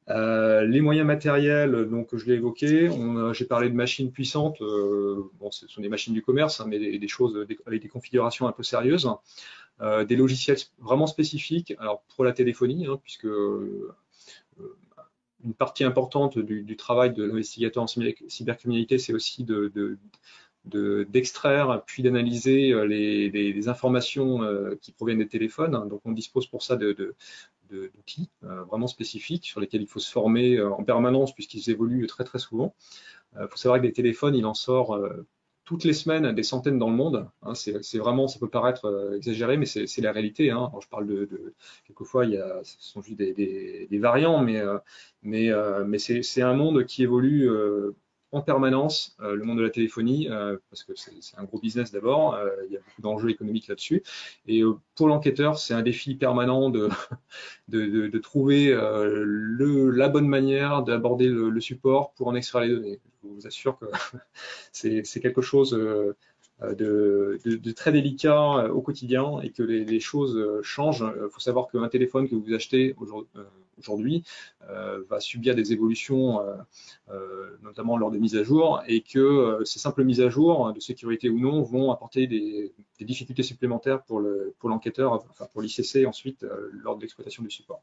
Les moyens matériels, donc je l'ai évoqué, j'ai parlé de machines puissantes, bon, ce sont des machines du commerce, hein, mais des choses avec des configurations un peu sérieuses, des logiciels vraiment spécifiques, alors pour la téléphonie, hein, puisque une partie importante du travail de l'investigateur en cybercriminalité, c'est aussi d'extraire puis d'analyser les informations qui proviennent des téléphones. Donc on dispose pour ça d'outils vraiment spécifiques sur lesquels il faut se former en permanence puisqu'ils évoluent très très souvent. Il faut savoir que des téléphones, il en sort toutes les semaines des centaines dans le monde. Hein, c'est vraiment, ça peut paraître exagéré, mais c'est la réalité. Hein. Alors, je parle quelquefois, ce sont juste des variants, mais c'est un monde qui évolue en permanence, le monde de la téléphonie, parce que c'est un gros business d'abord, il y a beaucoup d'enjeux économiques là-dessus. Et pour l'enquêteur, c'est un défi permanent de trouver la bonne manière d'aborder le support pour en extraire les données. Je vous assure que c'est quelque chose de très délicat au quotidien et que les choses changent. Il faut savoir qu'un téléphone que vous achetez aujourd'hui va subir des évolutions, notamment lors des mises à jour, et que ces simples mises à jour, de sécurité ou non, vont apporter des difficultés supplémentaires pour l'enquêteur, enfin pour l'ICC ensuite, lors de l'exploitation du support.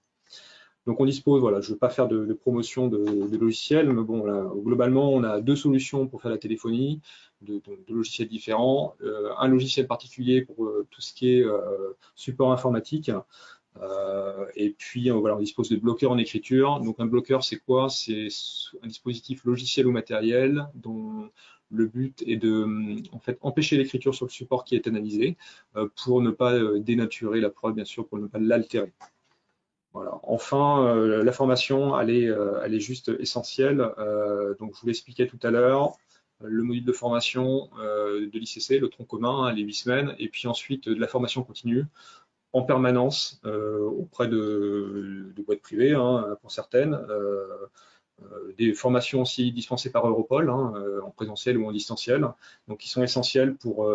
Donc on dispose, voilà, je ne veux pas faire de promotion de logiciels, mais bon, là, globalement, on a deux solutions pour faire la téléphonie, de logiciels différents. Un logiciel particulier pour tout ce qui est support informatique. Et puis voilà, on dispose de bloqueurs en écriture. Donc un bloqueur, c'est quoi? C'est un dispositif logiciel ou matériel dont le but est de en fait empêcher l'écriture sur le support qui est analysé pour ne pas dénaturer la preuve, bien sûr, pour ne pas l'altérer. Voilà. Enfin, la formation, elle est juste essentielle. Donc, je vous l'expliquais tout à l'heure, le module de formation de l'ICC, le tronc commun, hein, les 8 semaines, et puis ensuite de la formation continue en permanence auprès de boîtes privées, hein, pour certaines, des formations aussi dispensées par Europol, hein, en présentiel ou en distanciel, donc qui sont essentielles pour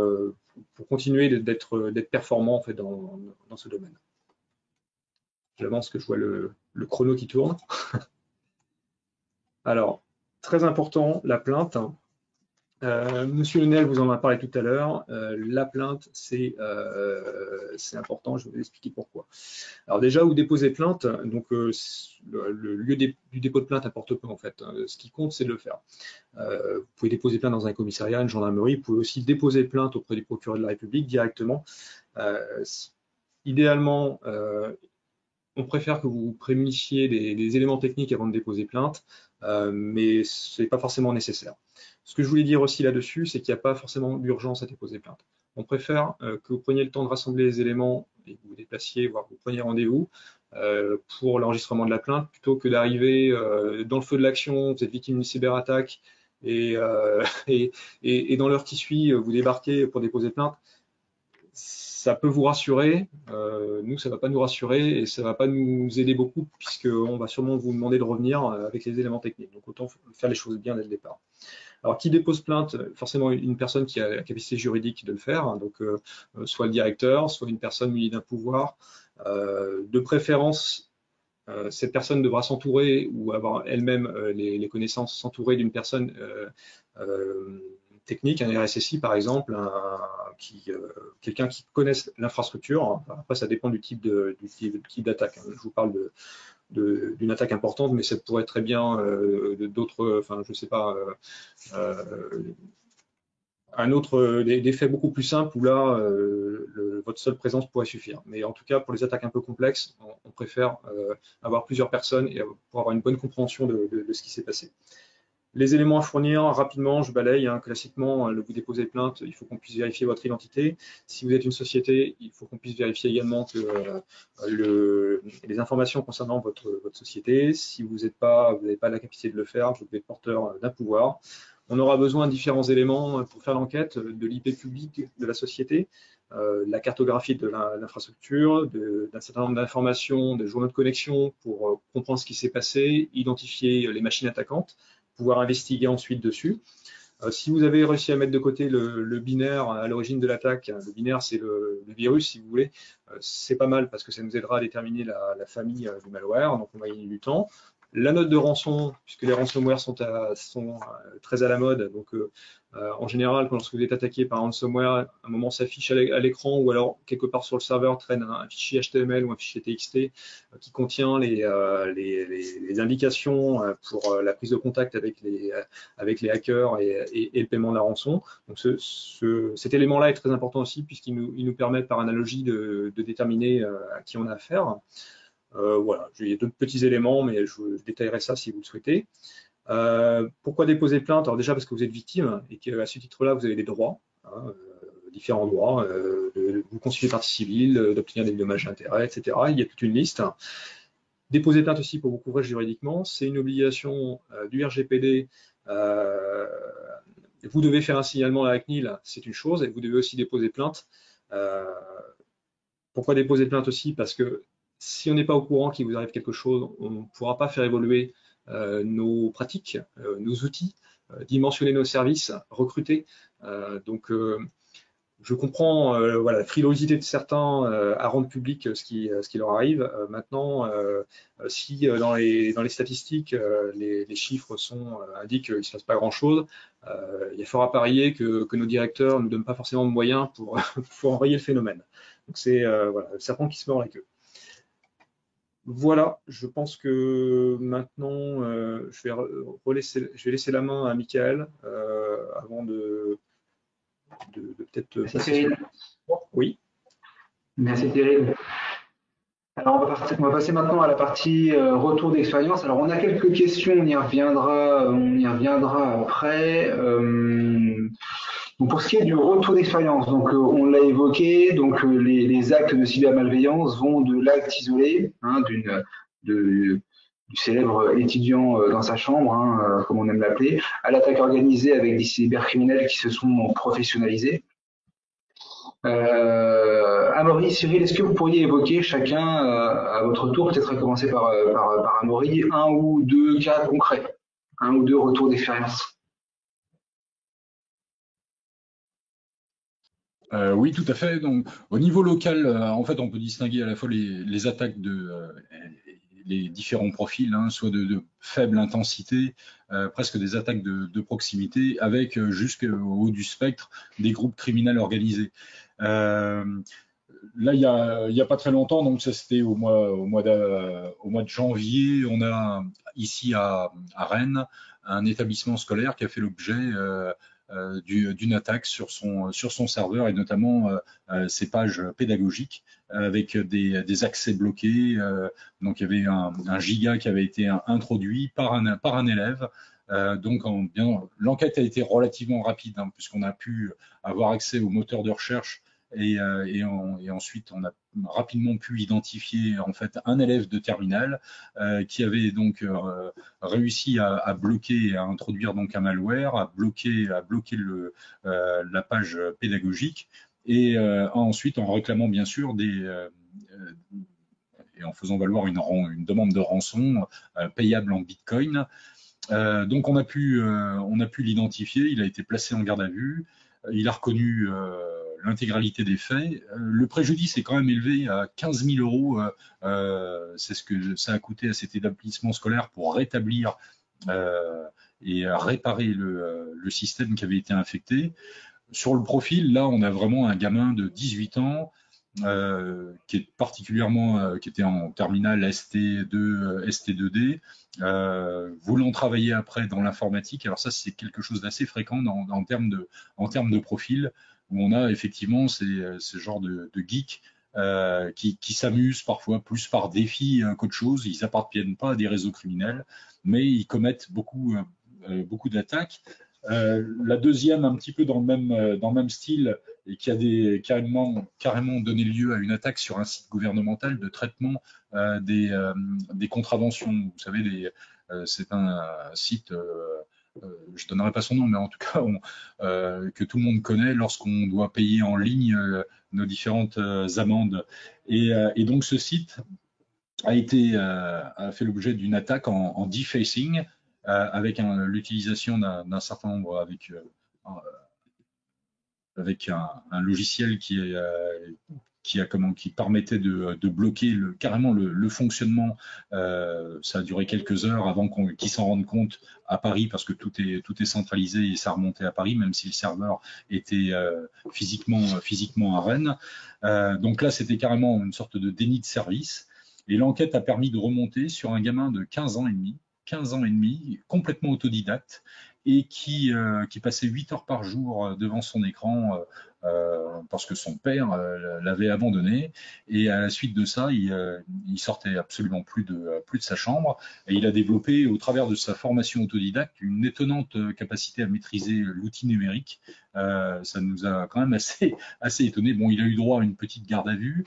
continuer d'être performant en fait, dans ce domaine. J'avance que je vois le chrono qui tourne. Alors, très important, la plainte. Monsieur Lenel vous en a parlé tout à l'heure. La plainte, c'est important. Je vais vous expliquer pourquoi. Alors déjà, vous déposez plainte. Donc le lieu du dépôt de plainte importe peu en fait. Ce qui compte, c'est de le faire. Vous pouvez déposer plainte dans un commissariat, une gendarmerie. Vous pouvez aussi déposer plainte auprès du procureur de la République directement. Idéalement, on préfère que vous prémunissiez des éléments techniques avant de déposer plainte, mais ce n'est pas forcément nécessaire. Ce que je voulais dire aussi là-dessus, c'est qu'il n'y a pas forcément d'urgence à déposer plainte. On préfère que vous preniez le temps de rassembler les éléments et que vous vous déplaciez, voire que vous preniez rendez-vous pour l'enregistrement de la plainte, plutôt que d'arriver dans le feu de l'action, vous êtes victime d'une cyberattaque et dans l'heure qui suit, vous débarquez pour déposer plainte. Ça peut vous rassurer, nous ça ne va pas nous rassurer et ça ne va pas nous aider beaucoup puisqu'on va sûrement vous demander de revenir avec les éléments techniques. Donc autant faire les choses bien dès le départ. Alors qui dépose plainte? Forcément une personne qui a la capacité juridique de le faire, hein, donc soit le directeur, soit une personne munie d'un pouvoir. De préférence, cette personne devra s'entourer ou avoir elle-même les connaissances, s'entourer d'une personne technique, un RSSI par exemple, quelqu'un qui connaisse l'infrastructure. Après, ça dépend du type d'attaque. Je vous parle d'une attaque importante, mais ça pourrait être très bien d'autres, enfin, je sais pas, un autre, des faits beaucoup plus simples où là, votre seule présence pourrait suffire. Mais en tout cas, pour les attaques un peu complexes, on préfère avoir plusieurs personnes et pour avoir une bonne compréhension de ce qui s'est passé. Les éléments à fournir, rapidement, je balaye. Hein, classiquement, vous déposez plainte, il faut qu'on puisse vérifier votre identité. Si vous êtes une société, il faut qu'on puisse vérifier également que les informations concernant votre société. Si vous n'avez pas la capacité de le faire, vous êtes porteur d'un pouvoir. On aura besoin de différents éléments pour faire l'enquête, de l'IP public de la société, la cartographie de l'infrastructure, d'un certain nombre d'informations, des journaux de connexion pour comprendre ce qui s'est passé, identifier les machines attaquantes, pouvoir investiguer ensuite dessus. Si vous avez réussi à mettre de côté le binaire à l'origine de l'attaque, le binaire c'est le virus si vous voulez, c'est pas mal parce que ça nous aidera à déterminer la famille du malware, donc on va gagner du temps. La note de rançon, puisque les ransomware sont très à la mode, donc en général, lorsque vous êtes attaqué par un ransomware, à un moment s'affiche à l'écran ou alors quelque part sur le serveur traîne un fichier HTML ou un fichier TXT qui contient les indications pour la prise de contact avec les hackers et le paiement de la rançon. Donc cet élément-là est très important aussi puisqu'il nous permet par analogie de déterminer à qui on a affaire. Voilà, il y a d'autres petits éléments, mais je détaillerai ça si vous le souhaitez. Pourquoi déposer plainte? Alors déjà parce que vous êtes victime et qu'à ce titre-là, vous avez des droits, hein, différents droits, de vous constituer partie civile, d'obtenir des dommages d'intérêt, etc. Il y a toute une liste. Déposer plainte aussi pour vous couvrir juridiquement, c'est une obligation du RGPD. Vous devez faire un signalement à la CNIL, c'est une chose, et vous devez aussi déposer plainte. Pourquoi déposer plainte aussi? Parce que si on n'est pas au courant qu'il vous arrive quelque chose, on ne pourra pas faire évoluer nos pratiques, nos outils, dimensionner nos services, recruter. Donc, je comprends voilà, la frilosité de certains à rendre public ce qui leur arrive. Maintenant, si dans les statistiques, les chiffres indiquent qu'il ne se passe pas grand-chose, il y a fort à parier que nos directeurs ne nous donnent pas forcément de moyens pour enrayer le phénomène. Donc c'est voilà, le serpent qui se mord la queue. Voilà, je pense que maintenant, je vais laisser la main à Michael avant de peut-être passer sur... Oui. Merci Thierry. Alors on va passer maintenant à la partie retour d'expérience. Alors on a quelques questions, on y reviendra après. Donc pour ce qui est du retour d'expérience, donc on l'a évoqué, donc les actes de cybermalveillance vont de l'acte isolé, hein, du célèbre étudiant dans sa chambre, hein, comme on aime l'appeler, à l'attaque organisée avec des cybercriminels qui se sont professionnalisés. Amaury, Cyril, est-ce que vous pourriez évoquer chacun à votre tour, peut-être à commencer par Amaury, un ou deux cas concrets, un ou deux retours d'expérience? Oui, tout à fait. Donc, au niveau local, en fait, on peut distinguer à la fois les attaques les différents profils, hein, soit de faible intensité, presque des attaques de proximité, avec jusqu'au haut du spectre des groupes criminels organisés. Là, il y a pas très longtemps, donc ça c'était au mois de janvier, on a ici à Rennes un établissement scolaire qui a fait l'objet d'une attaque sur son serveur et notamment ses pages pédagogiques avec des accès bloqués. Donc il y avait un giga qui avait été introduit par un élève. Donc l'enquête a été relativement rapide, hein, puisqu'on a pu avoir accès au moteur de recherche et ensuite on a rapidement pu identifier en fait un élève de terminale qui avait donc réussi à bloquer et à introduire donc un malware, à bloquer la page pédagogique et ensuite en réclamant bien sûr et en faisant valoir une demande de rançon payable en bitcoin. Donc on a pu l'identifier, il a été placé en garde à vue, il a reconnu l'intégralité des faits. Le préjudice est quand même élevé à 15 000 euros. C'est ce que ça a coûté à cet établissement scolaire pour rétablir et réparer le système qui avait été infecté. Sur le profil, là, on a vraiment un gamin de 18 ans qui était en terminale ST2D, voulant travailler après dans l'informatique. Alors ça, c'est quelque chose d'assez fréquent en termes de profil, où on a effectivement ce genre de geeks qui s'amusent parfois plus par défi qu'autre chose. Ils appartiennent pas à des réseaux criminels, mais ils commettent beaucoup d'attaques. La deuxième, un petit peu dans le même style, et qui a carrément donné lieu à une attaque sur un site gouvernemental de traitement des contraventions. Vous savez, c'est un site, je ne donnerai pas son nom, mais en tout cas que tout le monde connaît lorsqu'on doit payer en ligne nos différentes amendes. Et donc ce site a fait l'objet d'une attaque en defacing, avec l'utilisation d'un certain nombre, avec un logiciel qui permettait de bloquer carrément le fonctionnement. Ça a duré quelques heures avant qu'ils s'en rendent compte à Paris, parce que tout est centralisé et ça remontait à Paris, même si le serveur était physiquement à Rennes. Donc là, c'était carrément une sorte de déni de service. Et l'enquête a permis de remonter sur un gamin de 15 ans et demi, complètement autodidacte, et qui passait 8 heures par jour devant son écran parce que son père l'avait abandonné. Et à la suite de ça, il sortait absolument plus de sa chambre, et il a développé, au travers de sa formation autodidacte, une étonnante capacité à maîtriser l'outil numérique. Ça nous a quand même assez étonné. Bon, il a eu droit à une petite garde à vue,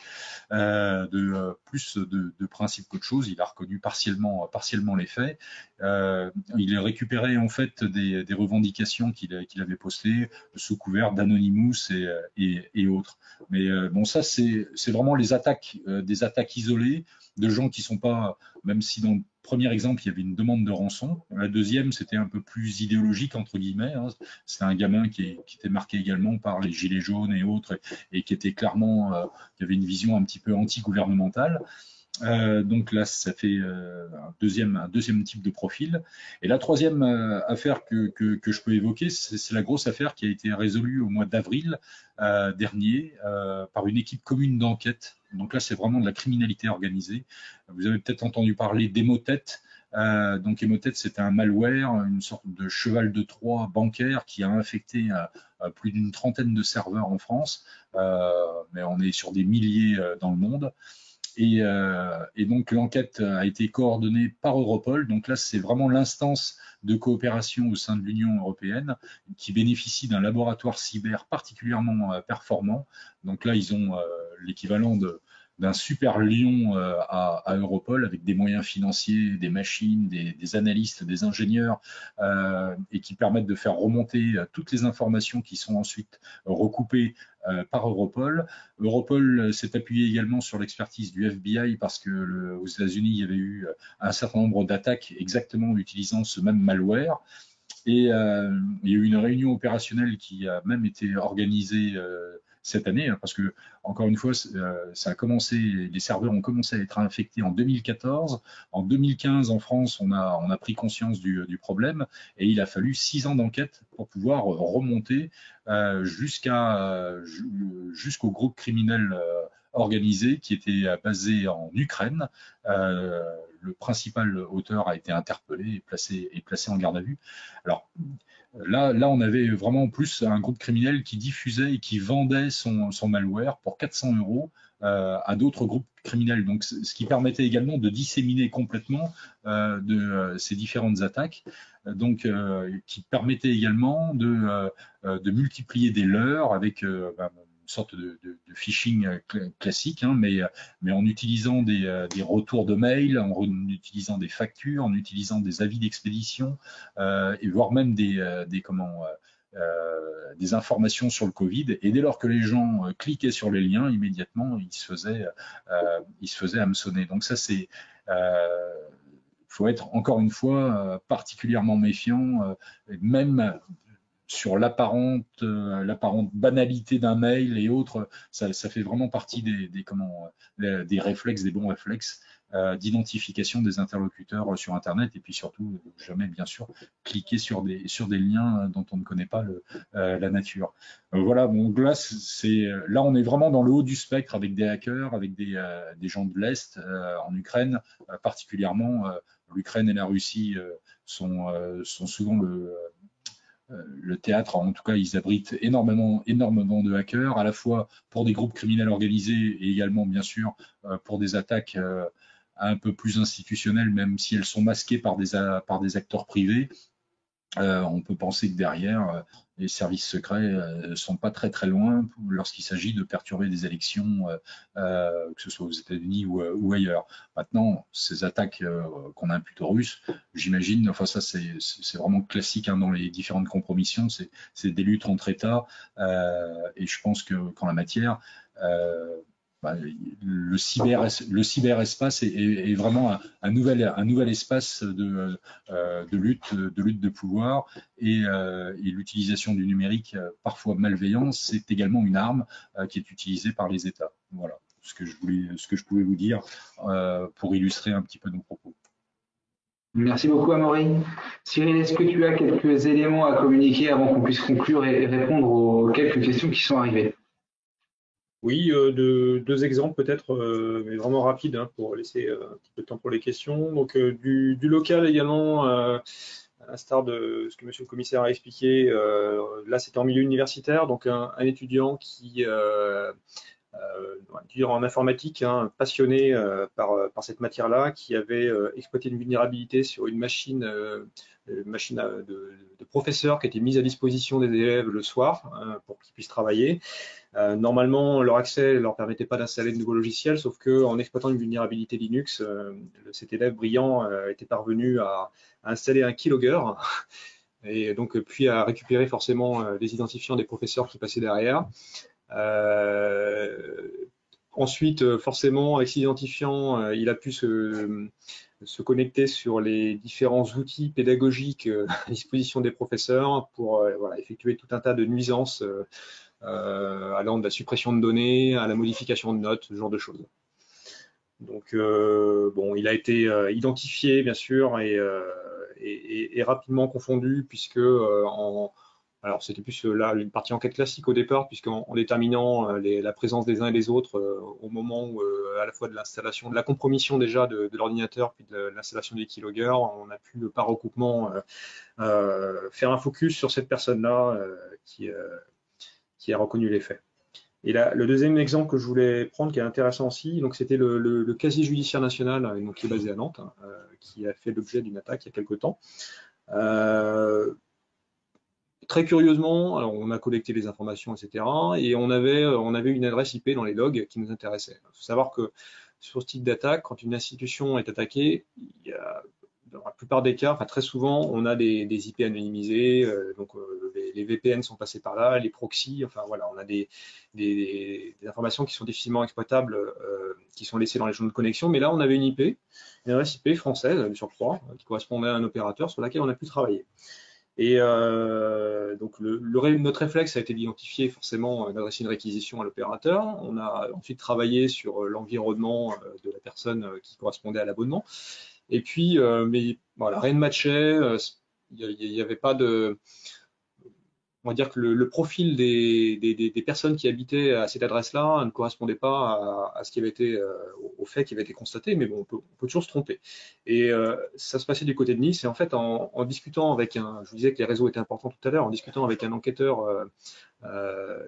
plus de principe qu'autre chose. Il a reconnu partiellement les faits. Il a récupéré en fait des revendications qu'il avait postées sous couvert d'Anonymous et autres. Mais bon, ça c'est vraiment des attaques isolées de gens qui sont pas, même si dans le premier exemple il y avait une demande de rançon, la deuxième c'était un peu plus idéologique entre guillemets, hein. C'était un gamin qui était marqué également par les gilets jaunes et autres, et qui était clairement, qui avait une vision un petit peu anti-gouvernementale. Donc là, ça fait un deuxième type de profil. Et la troisième affaire que je peux évoquer, c'est la grosse affaire qui a été résolue au mois d'avril dernier par une équipe commune d'enquête. Donc là, c'est vraiment de la criminalité organisée. Vous avez peut-être entendu parler d'Emotet. Donc Emotet, c'était un malware, une sorte de cheval de Troie bancaire qui a infecté plus d'une trentaine de serveurs en France, mais on est sur des milliers dans le monde. Et donc l'enquête a été coordonnée par Europol. Donc là, c'est vraiment l'instance de coopération au sein de l'Union européenne qui bénéficie d'un laboratoire cyber particulièrement performant. Donc là, ils ont l'équivalent d'un super lion à Europol, avec des moyens financiers, des machines, des analystes, des ingénieurs, et qui permettent de faire remonter toutes les informations qui sont ensuite recoupées par Europol. Europol s'est appuyé également sur l'expertise du FBI, parce que aux États-Unis, il y avait eu un certain nombre d'attaques exactement utilisant ce même malware. Et il y a eu une réunion opérationnelle qui a même été organisée cette année, hein, parce que encore une fois, ça a commencé, les serveurs ont commencé à être infectés en 2014. En 2015, en France, on a pris conscience du problème et il a fallu 6 ans d'enquête pour pouvoir remonter jusqu'au groupe criminel organisé qui était basé en Ukraine. Le principal auteur a été interpellé et placé en garde à vue. Alors là, on avait vraiment plus un groupe criminel qui diffusait et qui vendait son malware pour 400 € à d'autres groupes criminels. Donc, ce qui permettait également de disséminer complètement ces différentes attaques. Donc, qui permettait également de multiplier des leurres avec une sorte de phishing classique, hein, mais en utilisant des retours de mail, en utilisant des factures, en utilisant des avis d'expédition, et voire même des informations sur le Covid. Et dès lors que les gens cliquaient sur les liens, immédiatement, ils se faisaient hameçonner. Donc ça, c'est faut être encore une fois particulièrement méfiant, même sur l'apparente banalité d'un mail et autres. Ça fait vraiment partie des réflexes, des bons réflexes d'identification des interlocuteurs sur Internet, et puis surtout jamais bien sûr cliquer sur des liens dont on ne connaît pas la nature. Voilà, donc là on est vraiment dans le haut du spectre avec des hackers, avec des gens de l'Est en Ukraine particulièrement. L'Ukraine et la Russie sont souvent le théâtre. En tout cas, ils abritent énormément de hackers, à la fois pour des groupes criminels organisés et également, bien sûr, pour des attaques un peu plus institutionnelles, même si elles sont masquées par des acteurs privés. On peut penser que derrière, les services secrets sont pas très très loin lorsqu'il s'agit de perturber des élections, que ce soit aux États-Unis ou ailleurs. Maintenant, ces attaques qu'on impute aux Russes, j'imagine, enfin ça c'est vraiment classique, hein, dans les différentes compromissions, c'est des luttes entre États, et je pense qu'en la matière, le cyberespace est vraiment un nouvel espace de lutte de pouvoir, et l'utilisation du numérique, parfois malveillant, c'est également une arme qui est utilisée par les États. Voilà ce que je pouvais vous dire pour illustrer un petit peu nos propos. Merci beaucoup, Amaury. Cyril, est-ce que tu as quelques éléments à communiquer avant qu'on puisse conclure et répondre aux quelques questions qui sont arrivées? Oui, deux exemples peut-être, mais vraiment rapides, hein, pour laisser un petit peu de temps pour les questions. Donc du local également, à l'instar de ce que Monsieur le Commissaire a expliqué, là c'était en milieu universitaire, donc un étudiant qui en informatique, hein, passionné par cette matière-là, qui avait exploité une vulnérabilité sur une machine de professeur qui était mise à disposition des élèves le soir, pour qu'ils puissent travailler. Normalement, leur accès ne leur permettait pas d'installer de nouveaux logiciels, sauf qu'en exploitant une vulnérabilité Linux, cet élève brillant était parvenu à installer un keylogger, et donc puis à récupérer forcément les identifiants des professeurs qui passaient derrière. Ensuite, forcément, avec ces identifiants, il a pu se connecter sur les différents outils pédagogiques à disposition des professeurs pour effectuer tout un tas de nuisances allant de la suppression de données à la modification de notes, ce genre de choses. Donc, bon, il a été identifié, bien sûr, et rapidement confondu, puisque alors c'était plus là une partie enquête classique au départ, puisqu'en déterminant la présence des uns et des autres au moment où, à la fois de l'installation, de la compromission déjà de l'ordinateur, puis de l'installation des keyloggers, on a pu par recoupement faire un focus sur cette personne-là qui a reconnu les faits. Et là, le deuxième exemple que je voulais prendre, qui est intéressant aussi, donc c'était le casier judiciaire national, donc qui est basé à Nantes, hein, qui a fait l'objet d'une attaque il y a quelque temps. Très curieusement, alors on a collecté les informations, etc. Et on avait une adresse IP dans les logs qui nous intéressait. Il faut savoir que sur ce type d'attaque, quand une institution est attaquée, il y a, dans la plupart des cas, enfin très souvent, on a des IP anonymisés, donc les VPN sont passés par là, les proxys, enfin voilà, on a des informations qui sont difficilement exploitables, qui sont laissées dans les journaux de connexion. Mais là, on avait une adresse IP française, sur 3, qui correspondait à un opérateur sur laquelle on a pu travailler. Et donc notre réflexe a été d'identifier forcément, d'adresser une réquisition à l'opérateur. On a ensuite travaillé sur l'environnement de la personne qui correspondait à l'abonnement. Et puis, mais voilà, rien ne matchait. Il n'y avait pas de... On va dire que le profil des personnes qui habitaient à cette adresse-là ne correspondait pas à ce qui avait été, au fait qui avait été constaté, mais bon, on peut toujours se tromper. Et ça se passait du côté de Nice, et en fait, en discutant avec je vous disais que les réseaux étaient importants tout à l'heure, en discutant avec un enquêteur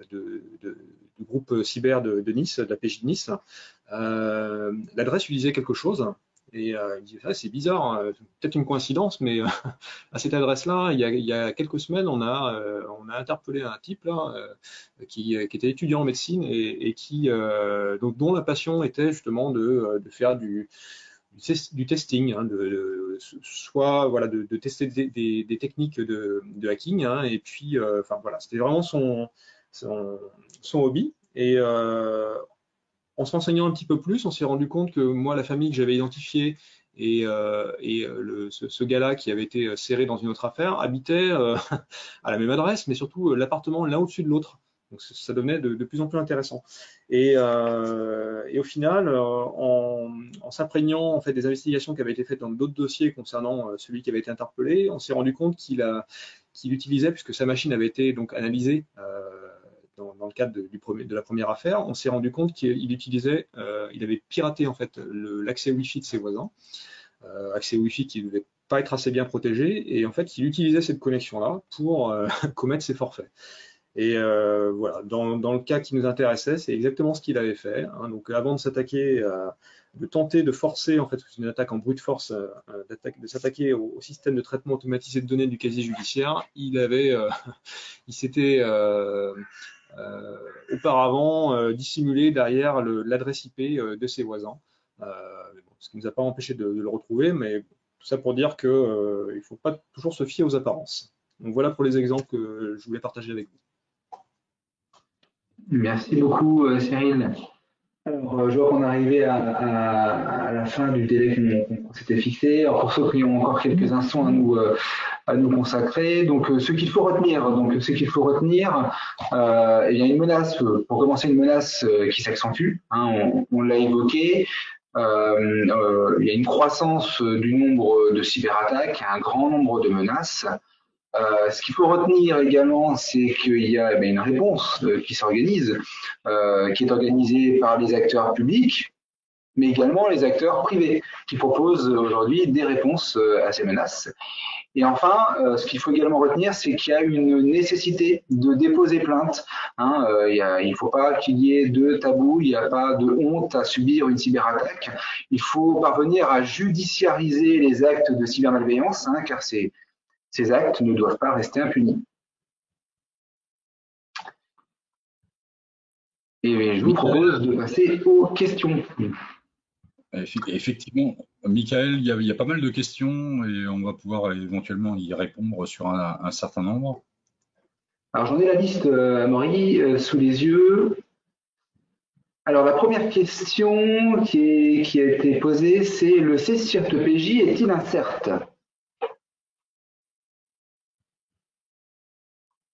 du groupe cyber de Nice, de la PJ de Nice, l'adresse lui disait quelque chose. Et il me dit, ah, c'est bizarre, hein, peut-être une coïncidence, mais à cette adresse-là, il y a quelques semaines, on a interpellé un type là, qui était étudiant en médecine et qui, donc, dont la passion était justement de faire du testing, hein, soit voilà, de tester des techniques de hacking, hein, et puis, enfin voilà, c'était vraiment son hobby. Et en se renseignant un petit peu plus, on s'est rendu compte que moi, la famille que j'avais identifiée et ce gars-là qui avait été serré dans une autre affaire habitait à la même adresse, mais surtout l'appartement l'un au-dessus de l'autre. Donc ça devenait de plus en plus intéressant. Et au final, en s'imprégnant en fait des investigations qui avaient été faites dans d'autres dossiers concernant celui qui avait été interpellé, on s'est rendu compte qu'il utilisait, puisque sa machine avait été donc analysée dans le cadre de la première affaire, on s'est rendu compte qu'il utilisait, il avait piraté en fait l'accès Wi-Fi de ses voisins, accès Wi-Fi qui ne devait pas être assez bien protégé, et en fait il utilisait cette connexion-là pour commettre ses forfaits. Et voilà, dans le cas qui nous intéressait, c'est exactement ce qu'il avait fait, hein. Donc avant de s'attaquer, de tenter de forcer, en fait, c'est une attaque en brute force, de s'attaquer au système de traitement automatisé de données du casier judiciaire, il s'était auparavant dissimulé derrière l'adresse IP de ses voisins, ce qui ne nous a pas empêché de le retrouver, mais tout ça pour dire qu'il ne faut pas toujours se fier aux apparences. Donc voilà pour les exemples que je voulais partager avec vous. Merci beaucoup, Cyril. Alors, je vois qu'on est arrivé à la fin du délai qu'on s'était fixé. Alors, pour ceux qui ont encore quelques instants à nous consacrer, donc ce qu'il faut retenir, il y a une menace, pour commencer, une menace qui s'accentue, hein, on l'a évoqué. Il y a une croissance du nombre de cyberattaques, un grand nombre de menaces. Ce qu'il faut retenir également, c'est qu'il y a une réponse qui s'organise, qui est organisée par les acteurs publics, mais également les acteurs privés, qui proposent aujourd'hui des réponses à ces menaces. Et enfin, ce qu'il faut également retenir, c'est qu'il y a une nécessité de déposer plainte, hein, il ne faut pas qu'il y ait de tabou, il n'y a pas de honte à subir une cyberattaque. Il faut parvenir à judiciariser les actes de cybermalveillance, hein, car ces actes ne doivent pas rester impunis. Et je vous propose de passer aux questions. Effectivement, Michael, il y a pas mal de questions et on va pouvoir éventuellement y répondre sur un certain nombre. Alors j'en ai la liste, Amaury, sous les yeux. Alors la première question qui a été posée, c'est le C-CIRT PJ est-il un CERT?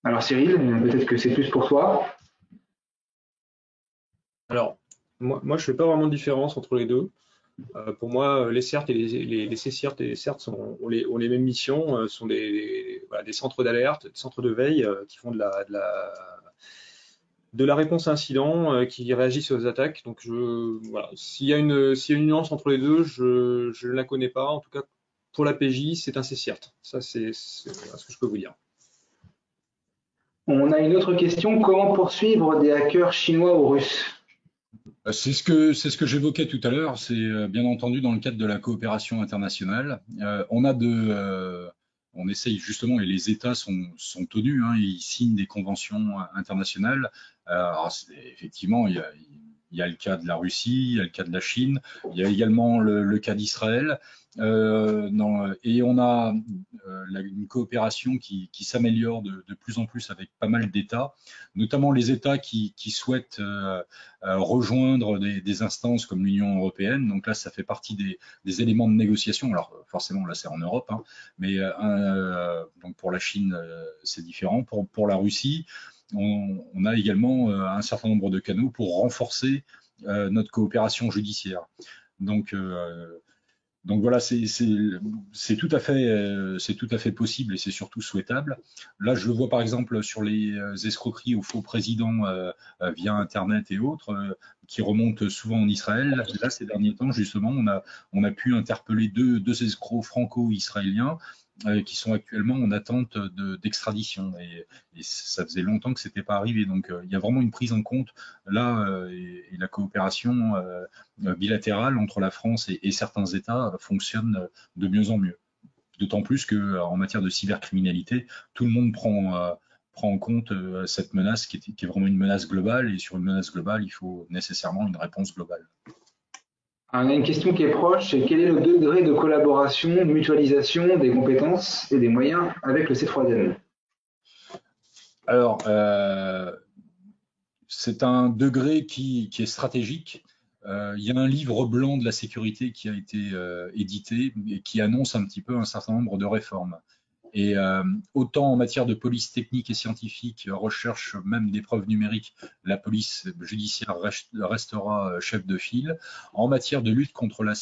Alors Cyril, peut-être que c'est plus pour toi. Alors, moi je ne fais pas vraiment de différence entre les deux. Pour moi, les CERT et les C-CIRT et les CERT ont les mêmes missions, sont des centres d'alerte, des centres de veille qui font de la réponse à incident, qui réagissent aux attaques. Donc, voilà. S'il y a une nuance entre les deux, je ne la connais pas. En tout cas, pour la PJ, c'est un C-CIRT. Ça, c'est ce que je peux vous dire. On a une autre question. Comment poursuivre des hackers chinois ou russes? C'est ce que j'évoquais tout à l'heure. C'est bien entendu dans le cadre de la coopération internationale. On essaye justement, et les États sont tenus, hein, ils signent des conventions internationales. Alors, effectivement, il y a le cas de la Russie, il y a le cas de la Chine, il y a également le cas d'Israël. Et on a une coopération qui s'améliore de plus en plus avec pas mal d'États, notamment les États qui souhaitent rejoindre des instances comme l'Union européenne. Donc là, ça fait partie des éléments de négociation. Alors forcément, là, c'est en Europe, hein, mais donc pour la Chine, c'est différent. Pour la Russie, on a également un certain nombre de canaux pour renforcer notre coopération judiciaire. Donc voilà, c'est tout à fait possible et c'est surtout souhaitable. Là, je le vois par exemple sur les escroqueries aux faux présidents via Internet et autres, qui remontent souvent en Israël. Là, ces derniers temps, justement, on a pu interpeller deux escrocs franco-israéliens qui sont actuellement en attente d'extradition. Et ça faisait longtemps que c'était pas arrivé. Donc, il y a vraiment une prise en compte là et la coopération bilatérale entre la France et certains États fonctionne de mieux en mieux. D'autant plus qu'en matière de cybercriminalité, tout le monde prend en compte cette menace qui est vraiment une menace globale. Et sur une menace globale, il faut nécessairement une réponse globale. On a une question qui est proche, c'est quel est le degré de collaboration, de mutualisation des compétences et des moyens avec le C3N? Alors, c'est un degré qui est stratégique. Il y a un livre blanc de la sécurité qui a été édité et qui annonce un petit peu un certain nombre de réformes. Et autant en matière de police technique et scientifique, recherche même d'épreuves numériques, la police judiciaire restera chef de file. En matière de lutte contre la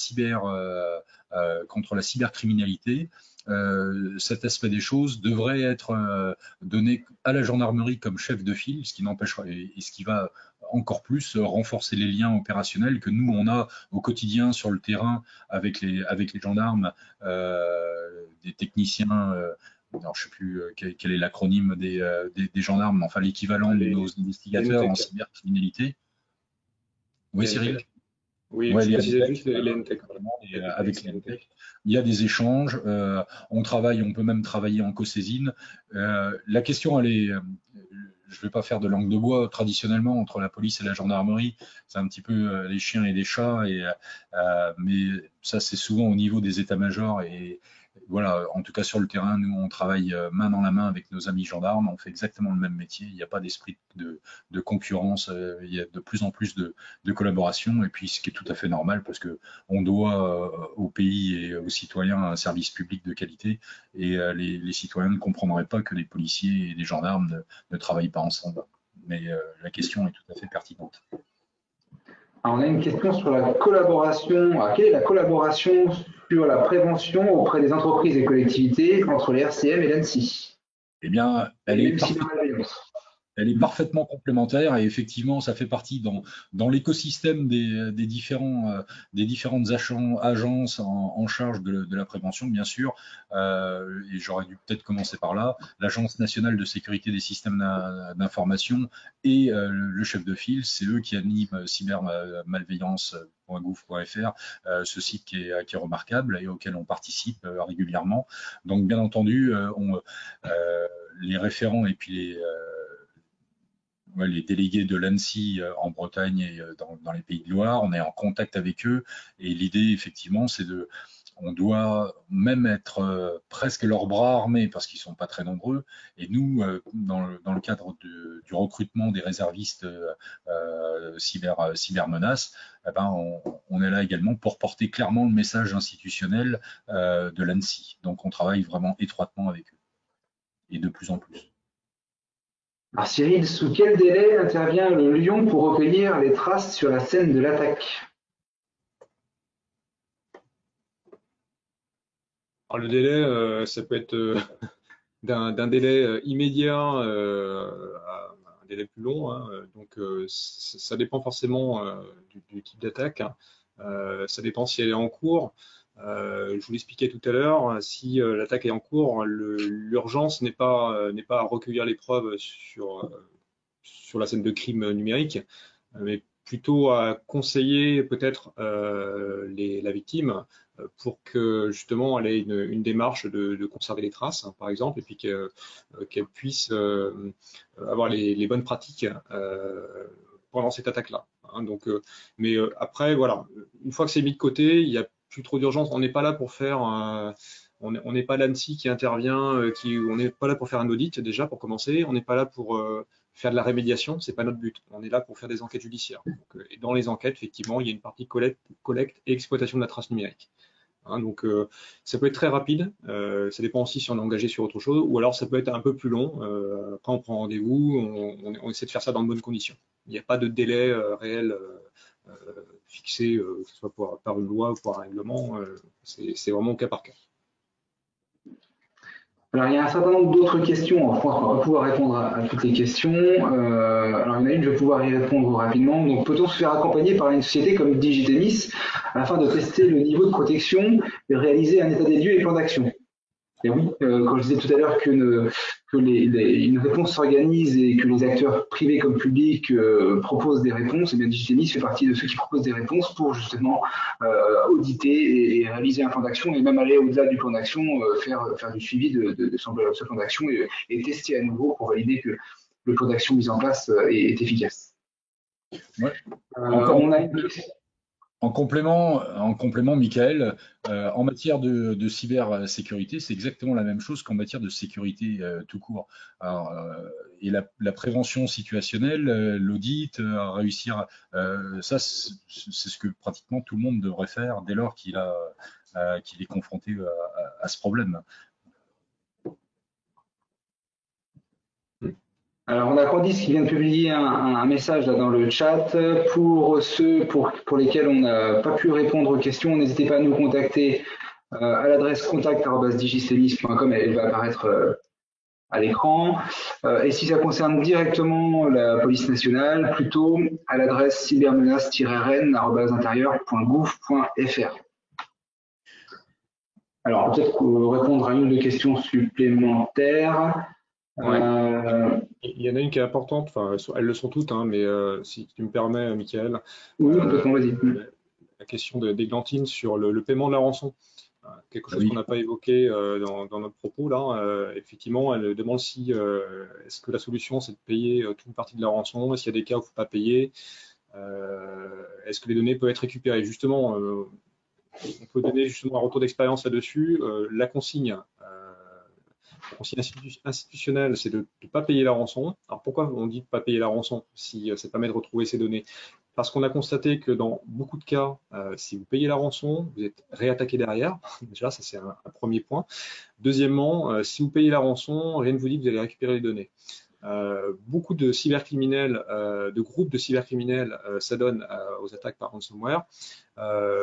cybercriminalité, cet aspect des choses devrait être donné à la gendarmerie comme chef de file, ce qui n'empêchera et ce qui va encore plus renforcer les liens opérationnels que nous on a au quotidien sur le terrain avec les gendarmes, des techniciens. Alors je ne sais plus quel est l'acronyme des gendarmes, mais enfin l'équivalent de nos investigateurs en cybercriminalité. Oui, Cyril. Oui, ouais, je précisais juste les NTEC. Avec les NTEC, il y a des échanges. On peut même travailler en co-saisine. La question, elle est, je ne vais pas faire de langue de bois. Traditionnellement, entre la police et la gendarmerie, c'est un petit peu les chiens et des chats. Mais ça, c'est souvent au niveau des états-majors. Et voilà, en tout cas sur le terrain, nous, on travaille main dans la main avec nos amis gendarmes. On fait exactement le même métier. Il n'y a pas d'esprit de concurrence. Il y a de plus en plus de collaboration. Et puis, ce qui est tout à fait normal, parce que on doit au pays et aux citoyens un service public de qualité. Et les citoyens ne comprendraient pas que les policiers et les gendarmes ne travaillent pas ensemble. Mais la question est tout à fait pertinente. Alors, on a une question sur la collaboration. Alors, quelle est la collaboration sur la prévention auprès des entreprises et collectivités entre les RCM et l'ANSSI? Eh bien, elle est parfaitement complémentaire et effectivement, ça fait partie dans l'écosystème des différentes agences en charge de la prévention, bien sûr. Et j'aurais dû peut-être commencer par là. L'Agence nationale de sécurité des systèmes d'information et le chef de file, c'est eux qui animent cybermalveillance.gouv.fr, ce site qui est remarquable et auquel on participe régulièrement. Donc, bien entendu, les référents et puis les délégués de l'ANSSI en Bretagne et dans les Pays de Loire, on est en contact avec eux et l'idée effectivement on doit même être presque leurs bras armés parce qu'ils sont pas très nombreux et nous dans le cadre du recrutement des réservistes cybermenaces, on est là également pour porter clairement le message institutionnel de l'ANSSI. Donc on travaille vraiment étroitement avec eux et de plus en plus. Alors Cyril, sous quel délai intervient le lion pour recueillir les traces sur la scène de l'attaque? Alors le délai, ça peut être d'un délai immédiat à un délai plus long. Hein. Donc ça dépend forcément du type d'attaque. Ça dépend si elle est en cours. Je vous l'expliquais tout à l'heure, si l'attaque est en cours, l'urgence n'est pas à recueillir les preuves sur la scène de crime numérique, mais plutôt à conseiller peut-être la victime pour que justement elle ait une démarche de conserver les traces, hein, par exemple, et puis qu'elle puisse avoir les bonnes pratiques pendant cette attaque-là. Hein, donc, après, voilà, une fois que c'est mis de côté, il y a plus trop d'urgence. On n'est pas là pour faire On n'est pas l'ANSSI qui intervient, on n'est pas là pour faire un audit déjà pour commencer, on n'est pas là pour faire de la rémédiation, c'est pas notre but. On est là pour faire des enquêtes judiciaires. Donc, et dans les enquêtes, effectivement, il y a une partie collecte et exploitation de la trace numérique. Hein, donc ça peut être très rapide, ça dépend aussi si on est engagé sur autre chose, ou alors ça peut être un peu plus long. Après on prend rendez-vous, on essaie de faire ça dans de bonnes conditions. Il n'y a pas de délai réel fixé, que ce soit par une loi ou par un règlement, c'est vraiment au cas par cas. Alors, il y a un certain nombre d'autres questions. Je pense qu'on va pouvoir répondre à toutes les questions. Alors, il y en a une, je vais pouvoir y répondre rapidement. Donc, peut-on se faire accompagner par une société comme Digitemis afin de tester le niveau de protection et réaliser un état des lieux et plan d'action? Et oui, quand je disais tout à l'heure que une réponse s'organise et que les acteurs privés comme publics proposent des réponses, et bien Digitemis fait partie de ceux qui proposent des réponses pour justement auditer et réaliser un plan d'action et même aller au-delà du plan d'action, faire du suivi de ce plan d'action et tester à nouveau pour valider que le plan d'action mis en place est efficace. Ouais. On a une question. En complément, Michael, en matière de cybersécurité, c'est exactement la même chose qu'en matière de sécurité tout court. Alors, et la prévention situationnelle, l'audit, réussir, ça, c'est ce que pratiquement tout le monde devrait faire dès lors qu'il est confronté à ce problème. Alors, on a Candice qui vient de publier un message là dans le chat. Pour ceux pour lesquels on n'a pas pu répondre aux questions, n'hésitez pas à nous contacter à l'adresse contact@digistemis.com, elle va apparaître à l'écran. Et si ça concerne directement la police nationale, plutôt à l'adresse cybermenace-ren@intérieur.gouv.fr. Alors, peut-être répondre à une ou deux questions supplémentaires. Ouais. Il y en a une qui est importante, enfin elles le sont toutes, hein, mais si tu me permets, Michael, oui, complètement, vas-y. La question d'Églantine sur le paiement de la rançon, quelque chose qu'on n'a pas évoqué dans notre propos là. Effectivement, elle demande si est-ce que la solution c'est de payer toute une partie de la rançon, s'il y a des cas où il ne faut pas payer, est-ce que les données peuvent être récupérées. Justement, on peut donner justement un retour d'expérience là-dessus. La consigne institutionnelle, c'est de ne pas payer la rançon. Alors pourquoi on dit de ne pas payer la rançon si ça permet de retrouver ces données? Parce qu'on a constaté que dans beaucoup de cas, si vous payez la rançon, vous êtes réattaqué derrière. Déjà, ça c'est un premier point. Deuxièmement, si vous payez la rançon, rien ne vous dit que vous allez récupérer les données. Beaucoup de cybercriminels, de groupes de cybercriminels s'adonnent aux attaques par ransomware.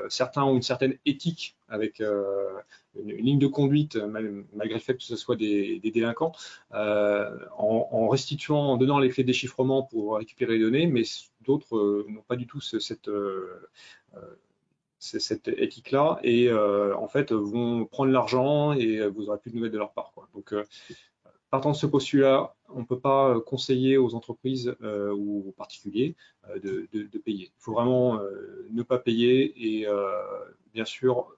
Certains ont une certaine éthique avec une ligne de conduite, malgré le fait que ce soit des délinquants, en restituant, en donnant les clés de déchiffrement pour récupérer les données, mais d'autres n'ont pas du tout cette éthique-là et en fait vont prendre l'argent et vous n'aurez plus de nouvelles de leur part, quoi. Donc, partant de ce postulat, on ne peut pas conseiller aux entreprises ou aux particuliers de payer. Il faut vraiment ne pas payer et bien sûr,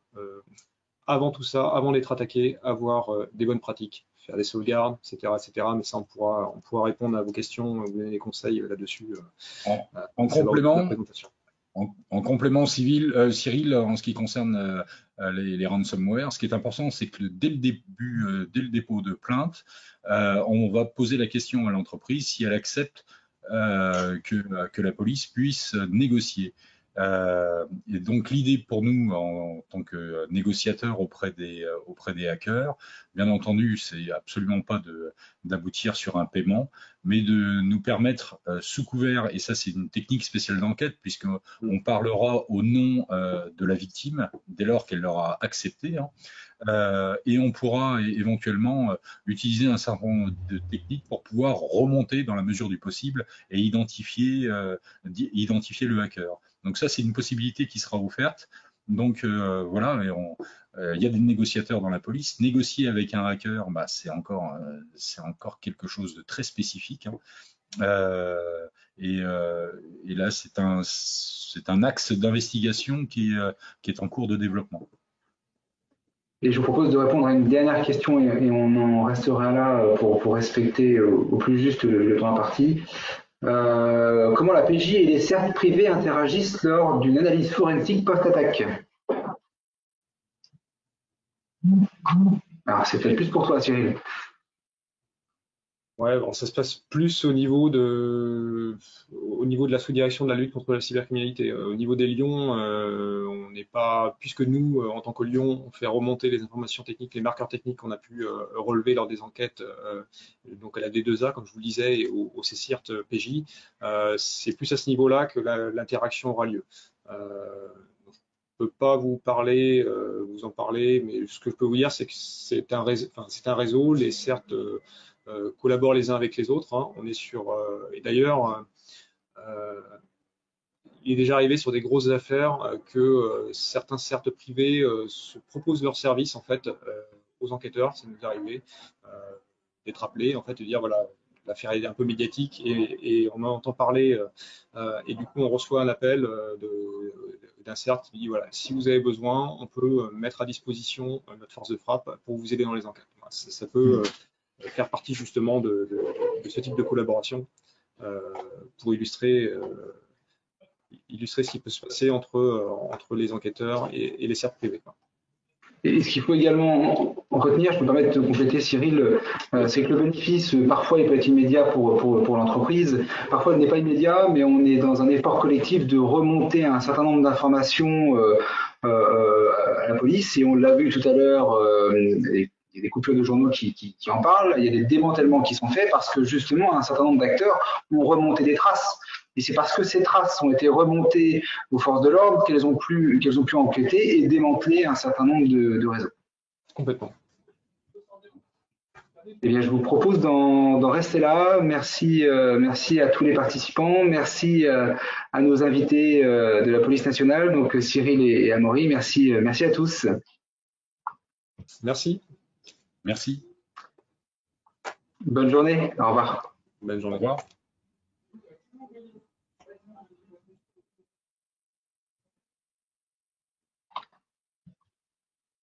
avant tout ça, avant d'être attaqué, avoir des bonnes pratiques, faire des sauvegardes, etc., etc. Mais ça, on pourra répondre à vos questions, vous donner des conseils là-dessus. En complément, Cyril, en ce qui concerne les ransomware, ce qui est important, c'est que dès le dépôt de plainte, on va poser la question à l'entreprise si elle accepte que la police puisse négocier. Et donc l'idée pour nous en tant que négociateurs auprès des hackers, bien entendu, c'est absolument pas d'aboutir sur un paiement, mais de nous permettre sous couvert, et ça c'est une technique spéciale d'enquête puisqu'on parlera au nom de la victime dès lors qu'elle l'aura accepté, hein, et on pourra éventuellement utiliser un certain nombre de techniques pour pouvoir remonter dans la mesure du possible et identifier le hacker. Donc ça, c'est une possibilité qui sera offerte. Donc voilà, il y a des négociateurs dans la police. Négocier avec un hacker, bah, c'est encore quelque chose de très spécifique, hein. Et là, c'est un axe d'investigation qui est en cours de développement. Et je vous propose de répondre à une dernière question et on en restera là pour respecter au plus juste le temps imparti. Comment la PJ et les cercles privés interagissent lors d'une analyse forensique post-attaque? Alors, c'est peut-être plus pour toi, Cyril. Ouais, bon, ça se passe plus au niveau de la sous-direction de la lutte contre la cybercriminalité. Au niveau des Lions, on n'est pas, puisque nous, en tant que Lyon, on fait remonter les informations techniques, les marqueurs techniques qu'on a pu relever lors des enquêtes, donc à la D2A, comme je vous le disais, et au CCIRT PJ, c'est plus à ce niveau-là que l'interaction aura lieu. Je ne peux pas vous parler, vous en parler, mais ce que je peux vous dire, c'est que c'est un réseau, les CERT collaborent les uns avec les autres, hein. On est sur, et d'ailleurs, il est déjà arrivé sur des grosses affaires que certains CERT privés se proposent leurs services en fait aux enquêteurs. Ça nous est arrivé d'être appelés, en fait, de dire voilà, l'affaire est un peu médiatique et on en entend parler et du coup on reçoit un appel d'un CERT qui dit voilà, si vous avez besoin, on peut mettre à disposition notre force de frappe pour vous aider dans les enquêtes. Ça peut faire partie justement de ce type de collaboration pour illustrer ce qui peut se passer entre les enquêteurs et les CERT privés, quoi. Et ce qu'il faut également en retenir, je peux me permettre de compléter, Cyril, c'est que le bénéfice, parfois, il peut être immédiat pour l'entreprise. Parfois, il n'est pas immédiat, mais on est dans un effort collectif de remonter un certain nombre d'informations à la police. Et on l'a vu tout à l'heure, il y a des coupures de journaux qui en parlent. Il y a des démantèlements qui sont faits parce que, justement, un certain nombre d'acteurs ont remonté des traces. Et c'est parce que ces traces ont été remontées aux forces de l'ordre qu'elles ont pu enquêter et démanteler un certain nombre de réseaux. Complètement. Eh bien, je vous propose d'en rester là. Merci, merci à tous les participants. Merci à nos invités de la police nationale, donc Cyril et Amaury. Merci, merci à tous. Merci. Merci. Bonne journée. Au revoir. Bonne journée. Au revoir.